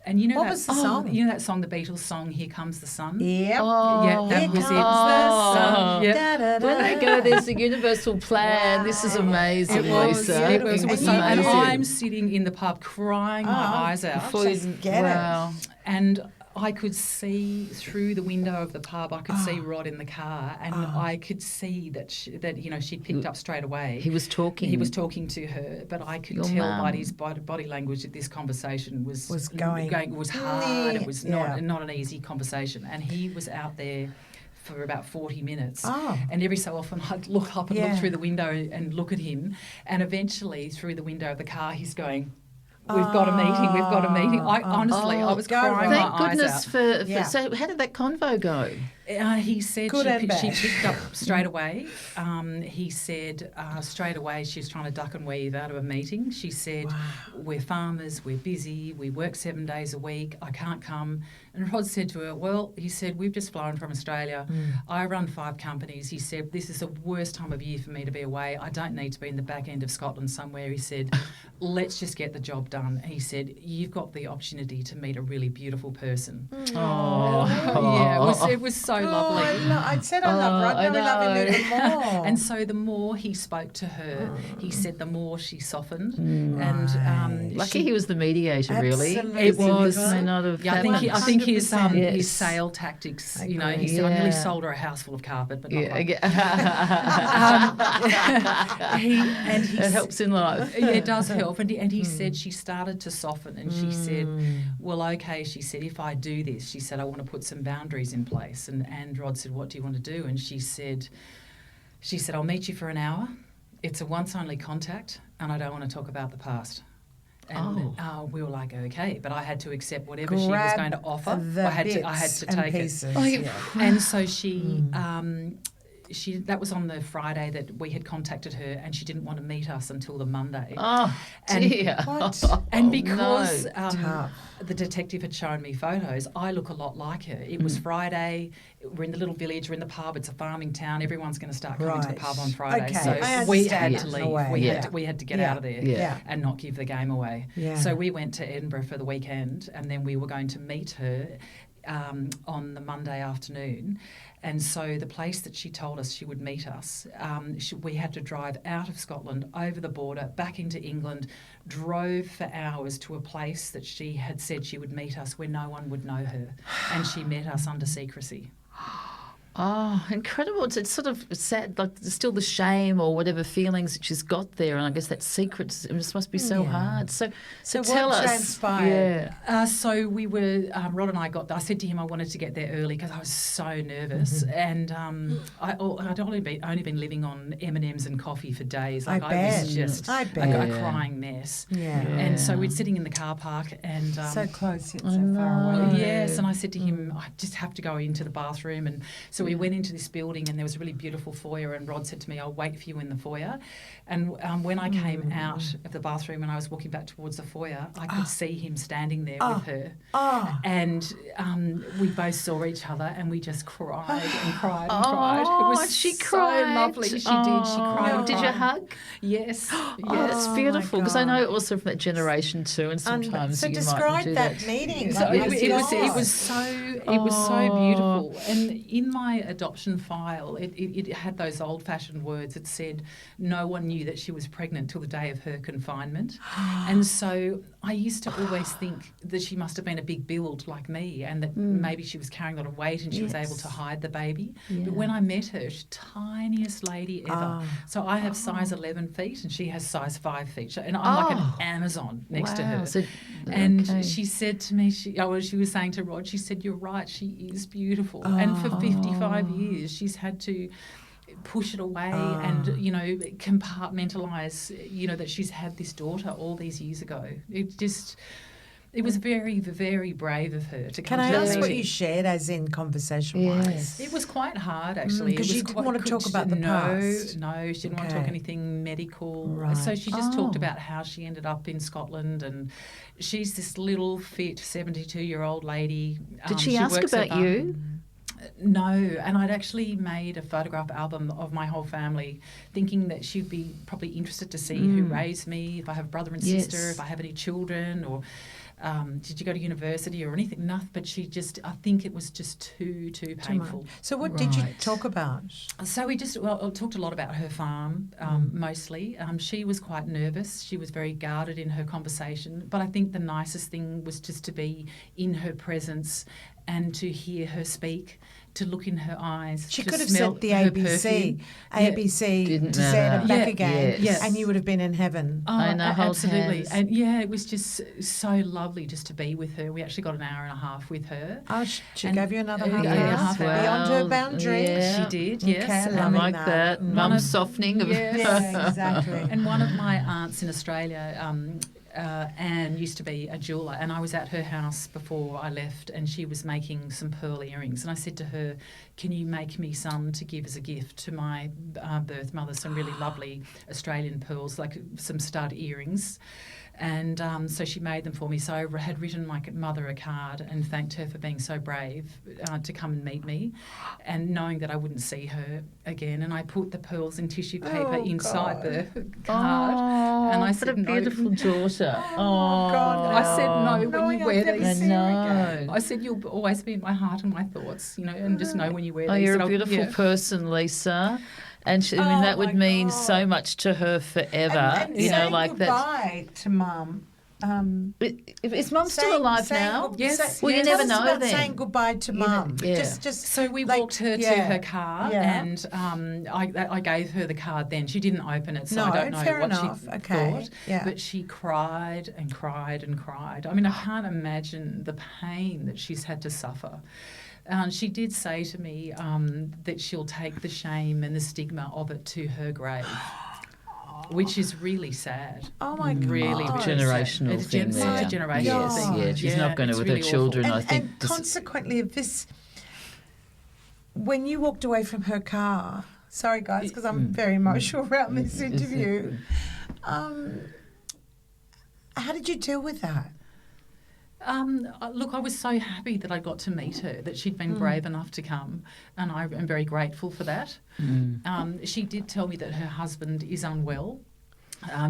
And what was the song? You know that song, the Beatles song, Here Comes the Sun? Yep. Yeah, that was it. The sun. Yep. When they go, there's a universal plan. Wow. This is amazing, Lisa. It was amazing. And I'm sitting in the pub crying my eyes out. Wow. And I could see through the window of the pub. I could see Rod in the car, and I could see that she'd picked up straight away. He was talking. He was talking to her, but I could tell by his body language that this conversation was going. It was hard. It was not an easy conversation, and he was out there for about 40 minutes. And every so often I'd look up and look through the window and look at him, and eventually through the window of the car he's going, We've got a meeting. I was crying my eyes out. Thank goodness. So how did that convo go? He said she picked up straight away. He said straight away she was trying to duck and weave out of a meeting. She said, we're farmers, we're busy, we work 7 days a week, I can't come. And Rod said to her, he said, we've just flown from Australia. I run 5 companies. He said, this is the worst time of year for me to be away. I don't need to be in the back end of Scotland somewhere. He said, let's just get the job done. He said, you've got the opportunity to meet a really beautiful person. It was so lovely. I said I love Rod, and we love him even more. And so the more he spoke to her, he said the more she softened. And lucky he was the mediator, really. It was. May not have happened. I think his sale tactics, he said, I nearly sold her a house full of carpet, but not quite. It helps in life. Yeah, it does help. And he said she started to soften, and she said, well, okay, she said, if I do this, she said, I want to put some boundaries in place. And Rod said, what do you want to do? And she said, I'll meet you for an hour. It's a once only contact, and I don't want to talk about the past. And we were like, okay, but I had to accept whatever she was going to offer. I had to take it. And so that was on the Friday that we had contacted her, and she didn't want to meet us until the Monday. Dear. And because the detective had shown me photos, I look a lot like her. It was Friday. We're in the little village. We're in the pub. It's a farming town. Everyone's going to start coming to the pub on Friday. Okay. So we had to leave. We had to get out of there and not give the game away. Yeah. So we went to Edinburgh for the weekend, and then we were going to meet her on the Monday afternoon. And so the place that she told us she would meet us, we had to drive out of Scotland, over the border, back into England, drove for hours to a place that she had said she would meet us where no one would know her. And she met us under secrecy. Oh, incredible. It's sort of sad, like still the shame or whatever feelings that she's got there. And I guess that secret just must be so hard. So tell what us. transpired? So we were, Rod and I said to him I wanted to get there early because I was so nervous. And I'd only been living on M&Ms and coffee for days. Like I was just a crying mess. Yeah. And so we're sitting in the car park and... so close yet so far away. Yes, and I said to him, I just have to go into the bathroom. And so So we went into this building and there was a really beautiful foyer, and Rod said to me, I'll wait for you in the foyer. And when I came out of the bathroom and I was walking back towards the foyer, I could see him standing there with her. And we both saw each other and we just cried and cried and cried. It was she so cried. lovely. She did. She cried. Did you hug? Yes. It's beautiful because I know also from that generation too, and sometimes so you describe might do that meeting. So Like, it was so beautiful. And in my adoption file, it had those old-fashioned words. It said, no one knew that she was pregnant till the day of her confinement. And so I used to always think that she must have been a big build like me, and that maybe she was carrying a lot of weight and she was able to hide the baby. But when I met her, she's the tiniest lady ever. So I have size 11 feet and she has size 5 feet. And I'm like an Amazon next to her. So, and she said to me, she was saying to Rod, she said, you're right, she is beautiful. And for 55 years, she's had to push it away and, compartmentalise, that she's had this daughter all these years ago. It was very, very brave of her to come to that meeting. Can I ask what you shared, as in conversation-wise? Yes. It was quite hard, actually. Because you didn't want to talk about the past. No, she didn't want to talk anything medical. Right. So she just talked about how she ended up in Scotland, and she's this little, fit, 72-year-old lady. Did she ask about you? No, and I'd actually made a photograph album of my whole family, thinking that she'd be probably interested to see who raised me, if I have a brother and sister, if I have any children, or did you go to university or anything? Nothing. But I think it was just too painful. So what did you talk about? So we talked a lot about her farm, mostly. She was quite nervous. She was very guarded in her conversation. But I think the nicest thing was just to be in her presence and to hear her speak, to look in her eyes. She to could have smell said the her ABC, perfume. ABC Didn't to Z matter. and back again, Yes. and you would have been in heaven. Oh, I know, hold absolutely. hands. And it was just so lovely just to be with her. We actually got an hour and a half with her. Oh, she gave you another half yes, hour well, beyond her boundaries. yeah. She did, yes. Okay, I loving like that. Mum's softening of Yeah, exactly. And one of my aunts in Australia, Anne, used to be a jeweller, and I was at her house before I left, and she was making some pearl earrings, and I said to her, can you make me some to give as a gift to my birth mother, some really lovely Australian pearls, like some stud earrings. And so she made them for me. So I had written my mother a card and thanked her for being so brave to come and meet me, and knowing that I wouldn't see her again. And I put the pearls in tissue paper inside the card. And I said, what a beautiful daughter. Oh, God. I said, no, when you wear these. I I said, you'll always be in my heart and my thoughts, and just know when you wear these. Oh, you're that a beautiful person, Lisa. And that would mean so much to her forever. And like that. Goodbye to Mum. Is Mum still alive now? Yes. Well, you Tell never us know about then. saying goodbye to Mum. Yeah. Just So we walked her to her car, and I gave her the card then. She didn't open it, so I don't know what she thought. Yeah. But she cried and cried and cried. I mean, I can't imagine the pain that she's had to suffer. She did say to me that she'll take the shame and the stigma of it to her grave, which is really sad. Oh, my God. Really, generational it's thing there. such a generational Yes, thing. yeah, she's not going to it's with really her children, awful. I think. And consequently of this, when you walked away from her car, sorry guys, because I'm very emotional around this interview, how did you deal with that? Look, I was so happy that I got to meet her, that she'd been brave enough to come, and I am very grateful for that. She did tell me that her husband is unwell.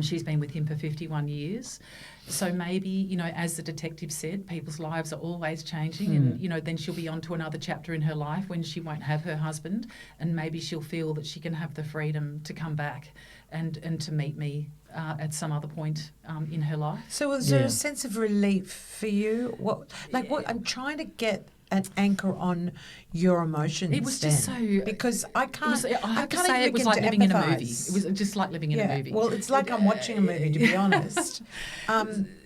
She's been with him for 51 years. So maybe, as the detective said, people's lives are always changing, and, then she'll be on to another chapter in her life when she won't have her husband, and maybe she'll feel that she can have the freedom to come back and to meet me at some other point in her life. So was there a sense of relief for you? What I'm trying to get an anchor on your emotions. It was just so, because I can't. I have to can't say, even it was begin like to living in a movie. empathise. It was just like living in a movie. Well, it's like I'm watching a movie, to be honest.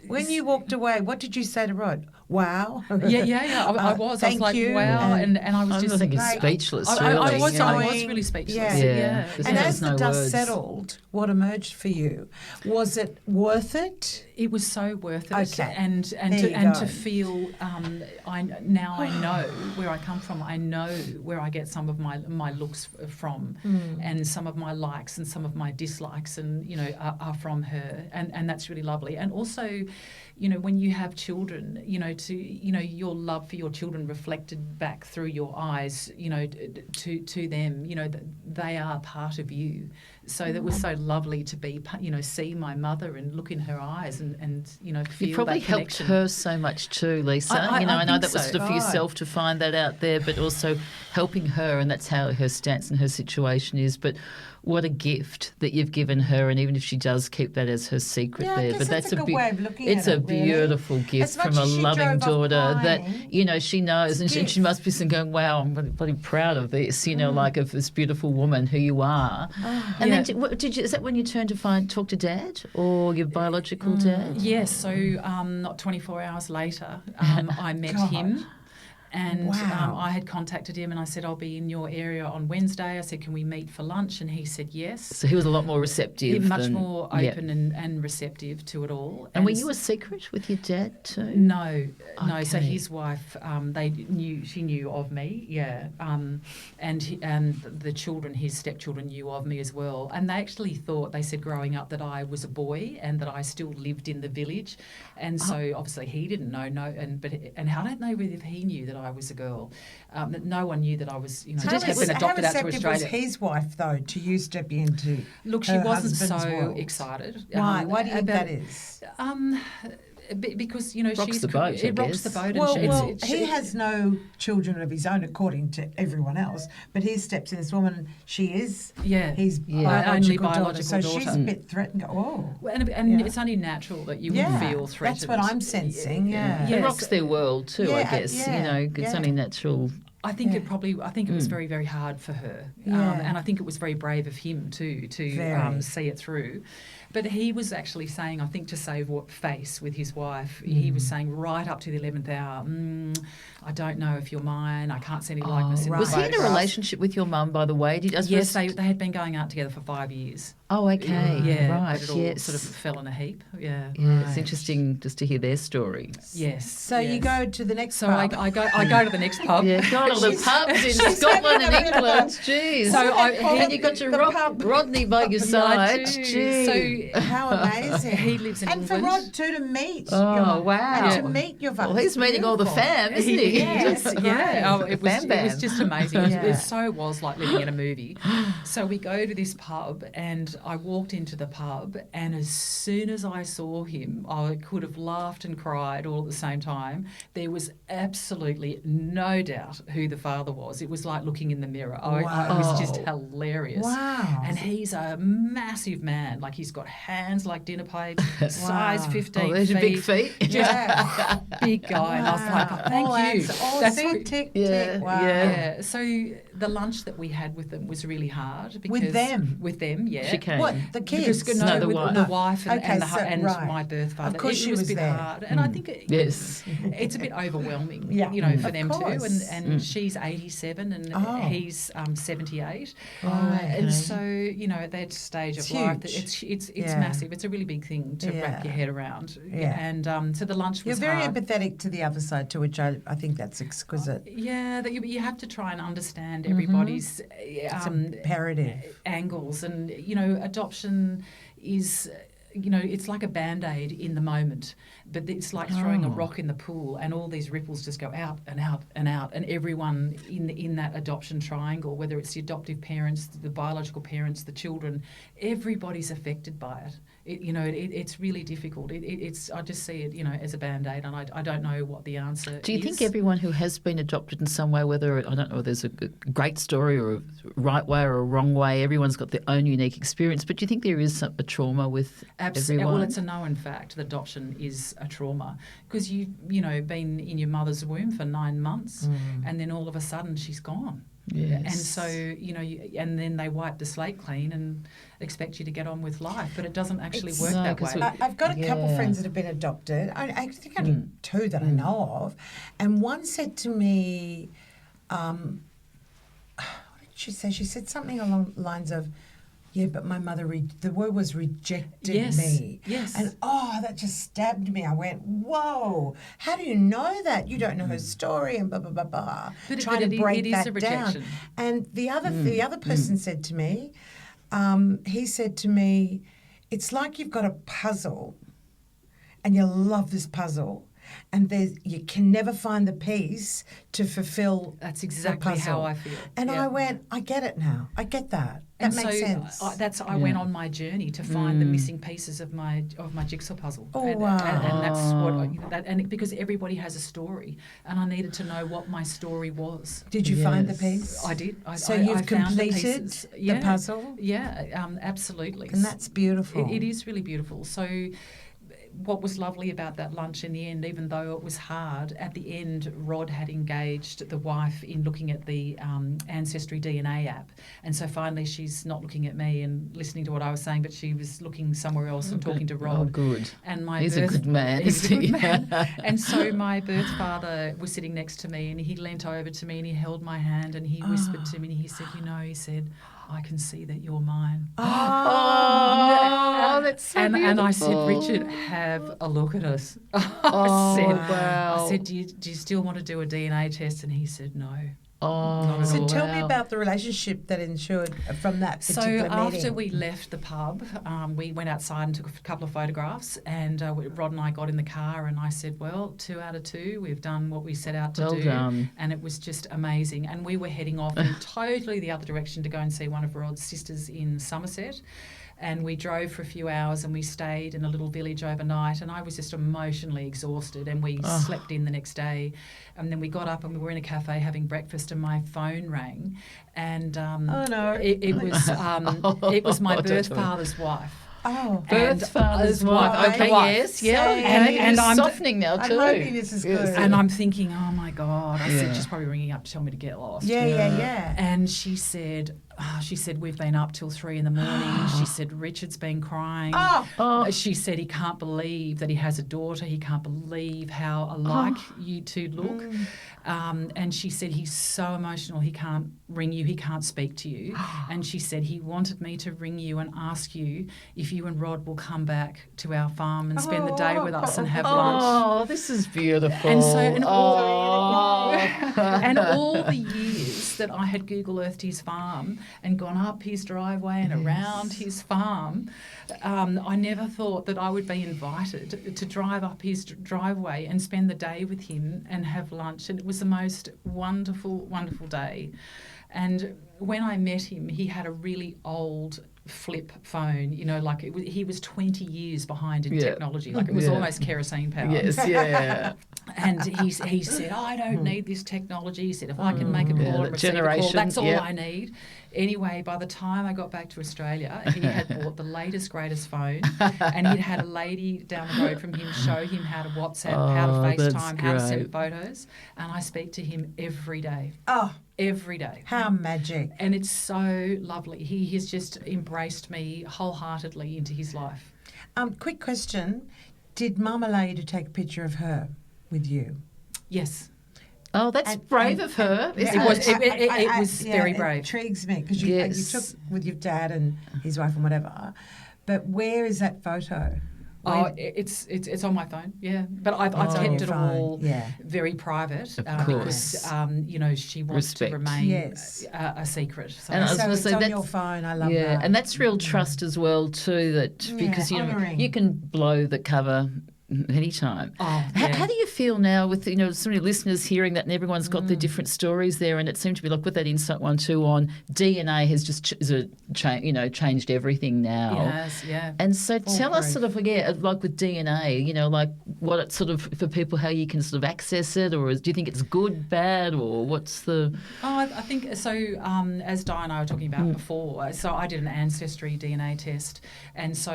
When you walked away, what did you say to Rod? wow. Yeah. I was. I was like, you. wow, and I was I think it's Right. speechless. I Really. was. you know. I was really speechless. Yeah. There's And no- as the no dust words. settled, what emerged for you? Was it worth it? It was so worth it, Okay. and There you to go. feel. I know where I come from. I know where I get some of my looks from, and some of my likes and some of my dislikes, and are from her, and that's really lovely. And also, when you have children, your love for your children reflected back through your eyes, to them, they are part of you. So that was so lovely to be, see my mother and look in her eyes and feel You probably that helped connection. her so much too, Lisa. I I know think that was so. sort of for yourself to find that out there, but also helping her, and that's how her stance and her situation is. But what a gift that you've given her, and even if she does keep that as her secret Yeah, I there, guess but that's that's a good way of looking it's at a it, really. beautiful gift As much from a as she loving drove off daughter that crying, she knows, and gift. she must be sitting going, "Wow, I'm bloody proud of this," like of this beautiful woman who you are. And Yeah. then did you? Is that when you turned to talk to Dad or your biological dad? Yes, so not 24 hours later, I met God. him. And Wow. I had contacted him and I said, I'll be in your area on Wednesday. I said, can we meet for lunch? And he said yes. So he was a lot more receptive. Much more open and receptive to it all. And were you a secret with your dad too? No. So Okay. his wife, she knew of me, yeah. And the children, his stepchildren, knew of me as well. And they actually thought, they said growing up that I was a boy and that I still lived in the village. And so obviously he didn't know, and I don't know if he knew that I was a girl. That no one knew that I was, just had been adopted out to receptive Australia. was his wife, though, to you stepping into Look, she her wasn't husband's so world? excited. Why? Why do you think about- that is? Because Rocks she's the boat, it I rocks the guess. boat. Well, and he has no children of his own, according to everyone else. But he steps in this woman, and she is his only biological daughter. biological So she's daughter. a bit threatened. Oh, And it's only natural that you would feel threatened. that's what I'm sensing. Yeah, It Yes. rocks their world too, I Yeah, guess. yeah, It's yeah. only natural. I think it was very, very hard for her. Yeah. And I think it was very brave of him too to Very. see it through. But he was actually saying, I think to save face with his wife, he was saying right up to the 11th hour, I don't know if you're mine, I can't see any likeness in the Was he in a photographs." relationship with your mum, by the way? Yes, they had been going out together for 5 years. Oh, okay. Yeah, Right. but it all Yes. sort of fell in a heap. Yeah. Yeah, it's interesting just to hear their stories. Yes. So you go to the next So pub. I go to the next pub. Yeah, God, all the pubs in Scotland and England. Jeez. So and you got your the pub. Rodney by your side. Gee. So How amazing! he lives in and England. for Rod too to meet. Oh, your mum, wow. And to meet your Well, he's meeting all the fam, isn't he? Yes, yeah. Oh, it Bam, bam. was just amazing. Yeah. It was like living in a movie. So we go to this pub, and I walked into the pub, and as soon as I saw him, I could have laughed and cried all at the same time. There was absolutely no doubt who the father was. It was like looking in the mirror. It was just hilarious. Wow. And he's a massive man. Like, he's got hands like dinner plates, size 15 Oh, there's your big feet. Yeah. big guy. And I was like, oh, thank all you. Hands, all That's tick, what- tick, Yeah, tick. Wow. yeah. yeah. So the lunch that we had with them was really hard. Because With them? With them, yeah. She came. What, the kids? Because, No, the with wife. the wife and, Okay, and, so- and right. my birth father. Of course it she was was a bit there. hard. And I think Yes. it's a bit overwhelming, Yeah. for Of them too. course. And she's 87 and Oh. he's 78. Right. And so, at that stage It's of life, huge. it's Yeah. massive. It's a really big thing to wrap Yeah. your head around. Yeah. And so the lunch You're was very hard. empathetic to the other side, to which I think that's exquisite. Yeah, that you have to try and understand everybody's It's imperative. angles, and adoption is. It's like a Band-Aid in the moment, but it's like throwing a rock in the pool, and all these ripples just go out and out and out, and everyone in that adoption triangle, whether it's the adoptive parents, the biological parents, the children, everybody's affected by it. It's really difficult. It's I just see it, as a Band-Aid, and I don't know what the answer is. Do you think everyone who has been adopted in some way, whether, I don't know, there's a great story or a right way or a wrong way, everyone's got their own unique experience, but do you think there is a trauma with everyone? Well, it's a known fact that adoption is a trauma, because you've been in your mother's womb for 9 months, and then all of a sudden she's gone. Yes. And so, and then they wipe the slate clean and expect you to get on with life, but it doesn't actually work that way. I've got a couple of friends that have been adopted. I think only two that I know of. And one said to me, what did she say? She said something along the lines of, yeah, but my mother, the word was rejected me. Yes. And that just stabbed me. I went, whoa, how do you know that? You don't know her story and blah, blah, blah, blah. But Trying to break it is that a rejection. down. And the other person said to me, he said to me, it's like you've got a puzzle and you love this puzzle and you can never find the piece to fulfill That's exactly how I feel. And I went, I get it now. I get that. That makes sense. I went on my journey to find the missing pieces of my jigsaw puzzle. Oh, and, wow. And that's what because everybody has a story, and I needed to know what my story was. Did you find the piece? I did. So you've completed the puzzle? Yeah, absolutely. And that's beautiful. It is really beautiful. So what was lovely about that lunch in the end, even though it was hard, at the end Rod had engaged the wife in looking at the Ancestry DNA app. And so finally she's not looking at me and listening to what I was saying, but she was looking somewhere else and talking to Rod. Oh, good. And He's a good man. He's a good man. And so my birth father was sitting next to me and he leant over to me and he held my hand and he whispered to me and he said, I can see that you're mine. Oh, that's so beautiful. And I said, Richard, have a look at us. I said, do you still want to do a DNA test? And he said, no. Oh, so tell me about the relationship that ensued from that particular meeting. So after we left the pub, we went outside and took a couple of photographs, and Rod and I got in the car and I said, well, 2 out of 2, we've done what we set out to do. Done. And it was just amazing. And we were heading off in totally the other direction to go and see one of Rod's sisters in Somerset. And we drove for a few hours and we stayed in a little village overnight, and I was just emotionally exhausted, and we slept in the next day. And then we got up and we were in a cafe having breakfast and my phone rang, and it was my birth father's wife. Oh, birth father's wife. Okay, yes, yeah. And I'm softening now too. I'm hoping this is good. And I'm thinking, oh my God. I said, she's probably ringing up to tell me to get lost. Yeah. And she said, we've been up till 3 a.m. She said, Richard's been crying. She said he can't believe that he has a daughter. He can't believe how alike you two look. And she said he's so emotional he can't ring you, he can't speak to you. And she said he wanted me to ring you and ask you if you and Rod will come back to our farm and spend the day with us and have lunch. Oh, this is beautiful. And so, and all the years that I had Google Earthed his farm and gone up his driveway and around his farm, I never thought that I would be invited to drive up his driveway and spend the day with him and have lunch. And it was the most wonderful, wonderful day. And when I met him, he had a really old flip phone, he was 20 years behind in technology. Like it was almost kerosene powered. Yes, yeah. And he said, I don't need this technology. He said, if I can make a call and receive a call, that's all I need. Anyway, by the time I got back to Australia, he had bought the latest, greatest phone, and he'd had a lady down the road from him show him how to WhatsApp, how to FaceTime, how to send photos, and I speak to him every day. Every day. How magic. And it's so lovely. He has just embraced me wholeheartedly into his life. Quick question. Did Mum allow you to take a picture of her with you? Yes. Oh, that's brave of her. It was very brave. It intrigues me because you took with your dad and his wife and whatever. But where is that photo? It's on my phone, yeah. But I've kept it all very private because she wants to remain a secret. So, and it's on your phone. I love that. And that's real trust as well too. Because you can blow the cover anytime. How do you feel now with so many listeners hearing that, and everyone's got their different stories there, and it seemed to be like with that Insight one too on DNA has just changed everything now. Yes, yeah. And so tell us sort of like with DNA, like what it's sort of for people, how you can sort of access it, or do you think it's good, bad, or what's the? I think so. As Di and I were talking about before, so I did an Ancestry DNA test, and so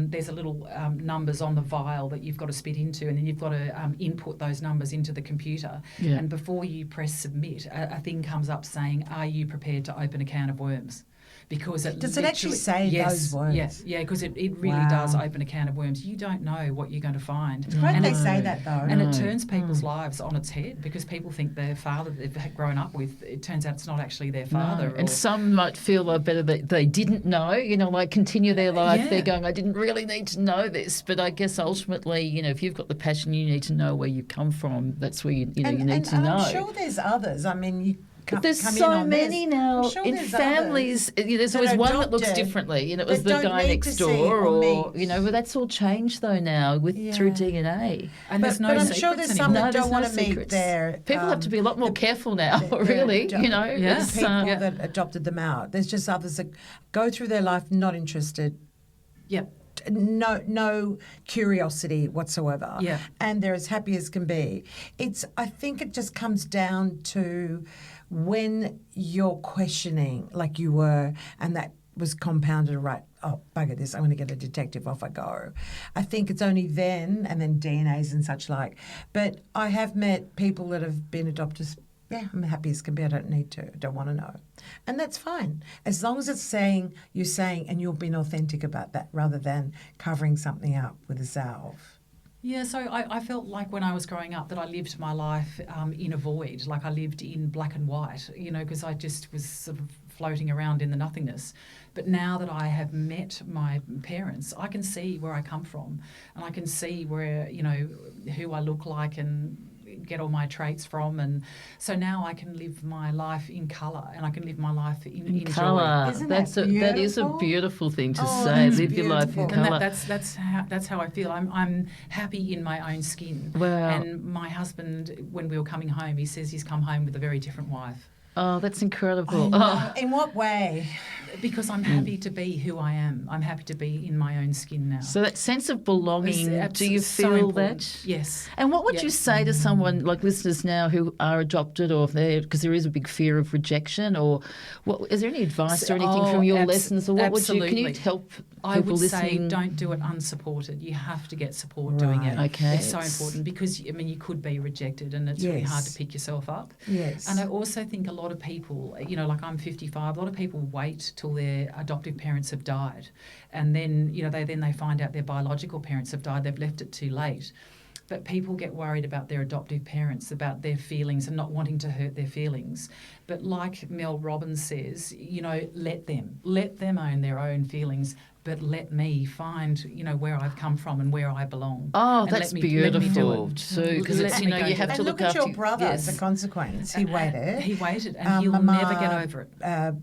there's a little numbers on the vial that you you've got to spit into, and then you've got to input those numbers into the computer. Yeah. And before you press submit, a thing comes up saying, "Are you prepared to open a can of worms?" Because does it actually say those words? Yeah, because it really does open a can of worms. You don't know what you're going to find. It's great they say that, though. And it turns people's lives on its head, because people think their father they've grown up with, it turns out it's not actually their father. No. And some might feel better that they didn't know, like continue their life. Yeah. They're going, I didn't really need to know this. But I guess ultimately, if you've got the passion, you need to know where you come from. That's where you need to know. I'm sure there's others. I mean, but there's so many now in families. There's always one that looks differently. It was the guy next door, but that's all changed though now through DNA. And there's no but I'm secrets sure there's some that don't want to meet their. People have to be a lot more careful now. Really, the people that adopted them out. There's just others that go through their life not interested. Yep. No curiosity whatsoever. Yeah. And they're as happy as can be. I think it just comes down to when you're questioning, like you were, and that was compounded, right? Oh, bugger this, I'm going to get a detective, off I go. I think it's only then, and then DNAs and such like. But I have met people that have been adopted. Yeah, I'm happy as can be. I don't need to. I don't want to know. And that's fine. As long as it's you're saying, and you're being authentic about that rather than covering something up with a salve. Yeah, so I felt like when I was growing up that I lived my life in a void, like I lived in black and white, because I just was sort of floating around in the nothingness. But now that I have met my parents, I can see where I come from, and I can see where, who I look like and get all my traits from, and so now I can live my life in colour, and I can live my life in colour. joy. That is a beautiful thing to say. Live your life in colour. And that's how I feel. I'm happy in my own skin. Wow. And my husband, when we were coming home, he says he's come home with a very different wife. Oh, that's incredible. In what way? Because I'm happy to be who I am. I'm happy to be in my own skin now. So that sense of belonging, do you feel that? Yes. And what would you say to someone, like listeners now who are adopted, or because there is a big fear of rejection, or is there any advice or anything from your lessons, or what can you help people I would listening? say don't do it unsupported. You have to get support doing it. Okay. It's so important, because, you could be rejected, and it's really hard to pick yourself up. Yes. And I also think a lot of people, like I'm 55, a lot of people wait till their adoptive parents have died, and then they find out their biological parents have died. They've left it too late. But people get worried about their adoptive parents, about their feelings, and not wanting to hurt their feelings. But like Mel Robbins says, let them own their own feelings, but let me find, where I've come from and where I belong. Oh, and that's beautiful too, because it's, you have to look at after your brother as a consequence. He waited. He waited, and he'll never get over it.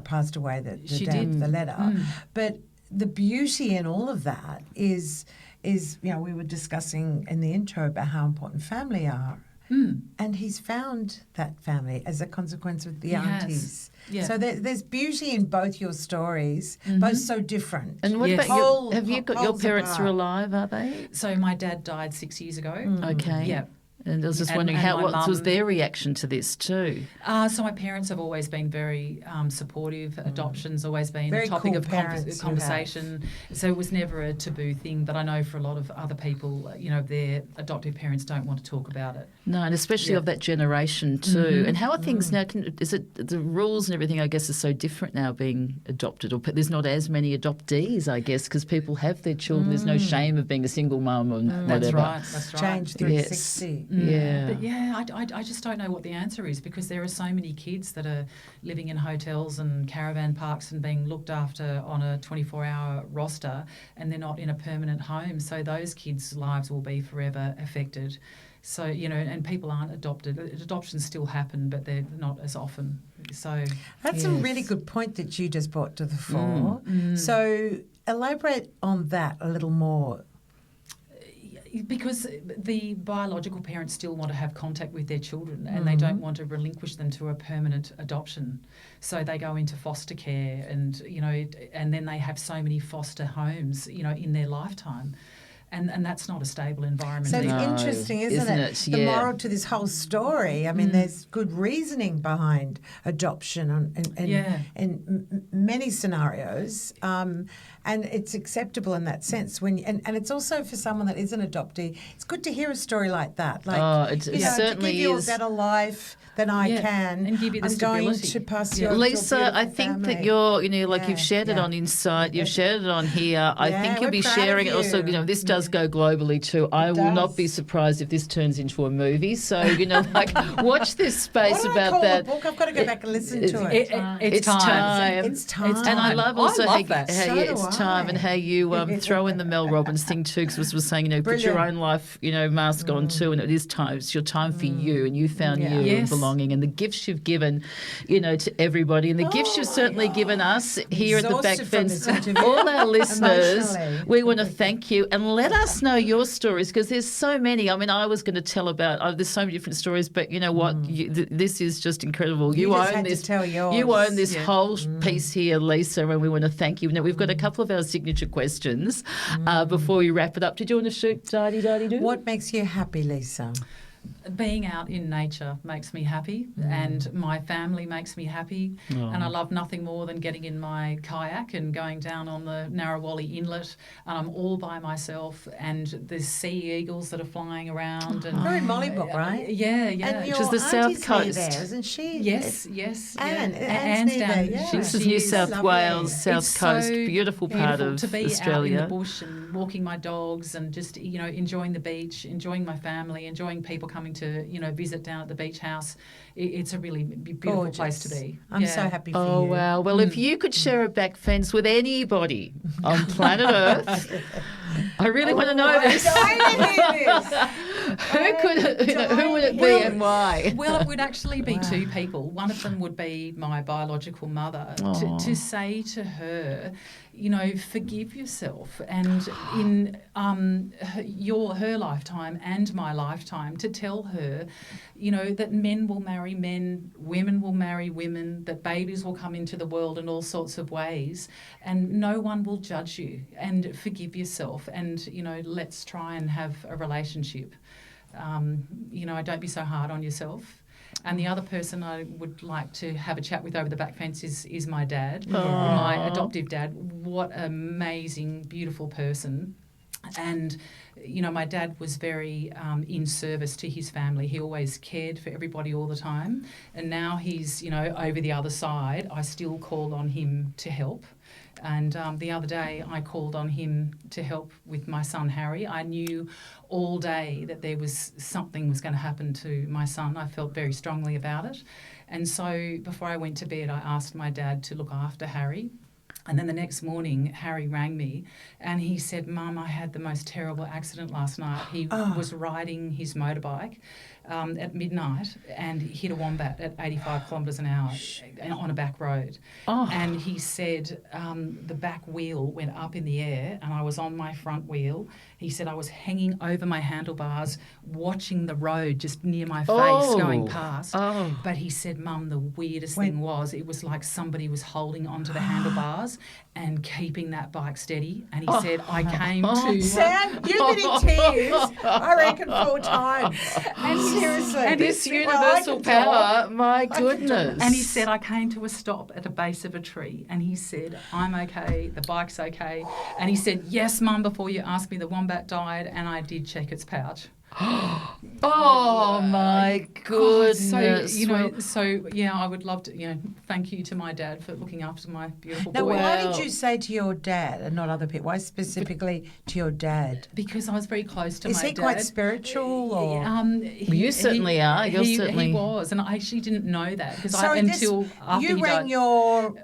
Passed away the She day did. of the letter. But the beauty in all of that is we were discussing in the intro about how important family are. And he's found that family as a consequence of the aunties. Yeah. So there's beauty in both your stories, both so different. And what about have you got your parents apart. are alive, are they? So my dad died 6 years ago. Okay. Yeah. And I was just wondering what was their reaction to this too? So my parents have always been very supportive. Adoption's always been Very a topic cool of parents conversation. So it was never a taboo thing. But I know for a lot of other people, their adoptive parents don't want to talk about it. No, and especially of that generation too. And how are things now? Is it the rules and everything? I guess is so different now being adopted, or there's not as many adoptees, I guess, because people have their children. There's no shame of being a single mum and whatever. That's right. Change 360. Yeah. But I just don't know what the answer is, because there are so many kids that are living in hotels and caravan parks and being looked after on a 24-hour roster, and they're not in a permanent home. So those kids' lives will be forever affected. So, and people aren't adopted. Adoptions still happen, but they're not as often. So that's a really good point that you just brought to the fore. So elaborate on that a little more. Because the biological parents still want to have contact with their children, and they don't want to relinquish them to a permanent adoption. So they go into foster care, and and then they have so many foster homes, in their lifetime. And that's not a stable environment. So it's either. interesting, isn't it? The Yeah. moral to this whole story. I mean, there's good reasoning behind adoption in many scenarios, and it's acceptable in that sense. And it's also for someone that is an adoptee. It's good to hear a story like that. Like, it you know, certainly to give you is. a better life than I can, and give you the I'm going stability. to pass you over Lisa, to a I beautiful think that family. you're, you've shared it yeah. on Insight, you've shared it on here. I Yeah, think you'll we're be proud sharing of it also. you. This does go globally too. I will not be does. surprised if this turns into a movie. So, watch this space What do I about call that. the book? I've got to go back and listen to it. It's time. It's time. And I love also love how, that. how So it's do time I. and how you throw in the Mel Robbins thing too, because was saying, put your Brilliant. own life, mask on too, and it is time. It's your time for you, and you found you Yes. belonging, and the gifts you've given, to everybody, and the gifts you've certainly given us here at the Back Exhausted from Fence. this interview. All our listeners, Emotionally. we want to thank you and let us know your stories, because there's so many. I mean, I was going to tell about. There's so many different stories, but you know what? This is just incredible. You just own had to this. tell yours. You own this whole piece here, Lisa, and we want to thank you. Now we've got a couple of our signature questions before we wrap it up. Did you want to shoot, do? What makes you happy, Lisa? Being out in nature makes me happy, and my family makes me happy. And I love nothing more than getting in my kayak and going down on the Narrawali Inlet, and I'm all by myself, and there's sea eagles that are flying around. And You're in Mollybrook, right? Yeah. And Which your is the South auntie's near Coast. there, isn't she? Yes. Anne. Yeah. Anne's near there, yeah. This is She New South lovely. Wales, South It's Coast, so beautiful part beautiful of to be Australia. out in the bush and walking my dogs and just enjoying the beach, enjoying my family, enjoying people coming to visit down at the beach house. It's a really beautiful Gorgeous. place to be. I'm so happy for Oh, you. wow. Well, if you could share a back fence with anybody on planet Earth, I really want to know this. Who would it be and why? Well, it would actually be two people. One of them would be my biological mother. To say to her, forgive yourself, and in her lifetime and my lifetime, to tell her, that men will marry men, women will marry women, that babies will come into the world in all sorts of ways, and no one will judge you, and forgive yourself, and let's try and have a relationship. Don't be so hard on yourself. And the other person I would like to have a chat with over the back fence is my dad, my adoptive dad. What an amazing, beautiful person. And, my dad was very in service to his family. He always cared for everybody all the time. And now he's, over the other side, I still call on him to help. And the other day I called on him to help with my son Harry. I knew all day that there was something was going to happen to my son. I felt very strongly about it. And so before I went to bed, I asked my dad to look after Harry. And then the next morning, Harry rang me and he said, "Mum, I had the most terrible accident last night." He was riding his motorbike at midnight and hit a wombat at 85 kilometres an hour on a back road. And he said the back wheel went up in the air and I was on my front wheel. He said I was hanging over my handlebars watching the road just near my face going past. But he said, "Mum, the weirdest thing was it was like somebody was holding onto the handlebars and keeping that bike steady." And he said, "I came to..." Sam, you've been in tears, I reckon, 4 times. And seriously. And This it's- universal power, my goodness. And he said, "I came to a stop at the base of a tree." And he said, "I'm okay, the bike's okay." And he said, "Yes, Mum, before you ask me, the wombat died and I did check its pouch." Oh my goodness! I would love to, thank you to my dad for looking after my beautiful Now, boy. why did you say to your dad and not other people? Why specifically to your dad? Because I was very close to Is my he dad. quite spiritual? Or? You certainly are. You're certainly... He was, and I actually didn't know that because Sorry, until after you he rang died.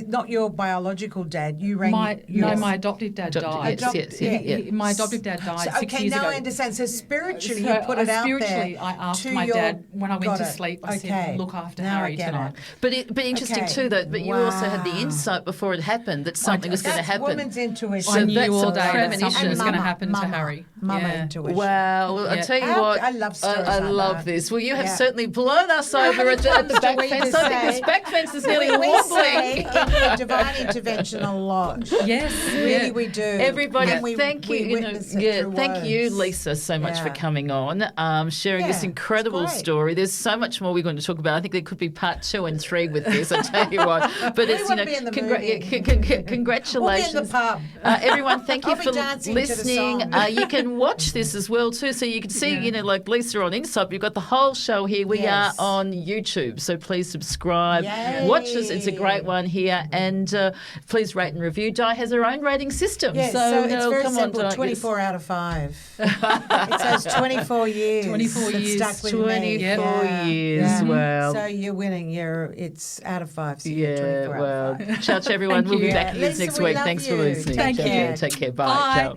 not your biological dad. You rang my adoptive dad died. Yes. My adoptive dad died 6 years ago. I understand. So spiritually, you put it out there. Spiritually, I asked to my your- dad when I went Got to it. sleep. I Okay. said, "Look after Now I Harry get tonight." it. But interesting Okay. too, that. But you also had the Wow. insight before it happened that something was going to That's happen. woman's intuition. I knew that's all a day that premonition. something was going to happen Mama, to Harry. Mama Yeah. intuition. Wow. Well, I'll Yeah. tell you I- what. I love stories I like love that. this. Well, you have Yeah. certainly blown us How over many at the times do back we fence. just I think say- this back fence is nearly We believe in divine intervention a lot. Yes, Really, we do. Everybody, And thank you. We witness it through Thank you, words. Lisa, so much for Yeah. coming on, sharing this Yeah, incredible it's great. story. There's so much more we're going to talk about. I think there could be part 2 and 3 with this. I tell you what, but it's wanna be in the movie. congratulations, We'll be in the pub. everyone. Thank you I'll be for dancing to the listening. song. You can watch this as well too, so you can see, like Lisa on Insight. We've got the whole show here. We Yes. are on YouTube, so please subscribe, Yay. watch us. It's a great one here, and please rate and review. Di has her own rating system, Yes, so, it's very come simple. on, Di. 24 out of 5. It says 24 years. 24 that years. Stuck with 24 me. years. Yeah. Wow. So you're winning. It's out of 5. So you're 24 well, out of 5. ciao to everyone. We'll be you. back here Lisa, next we week. love Thanks for you. listening. Take Ciao. care. Take care. Bye. Bye. Ciao.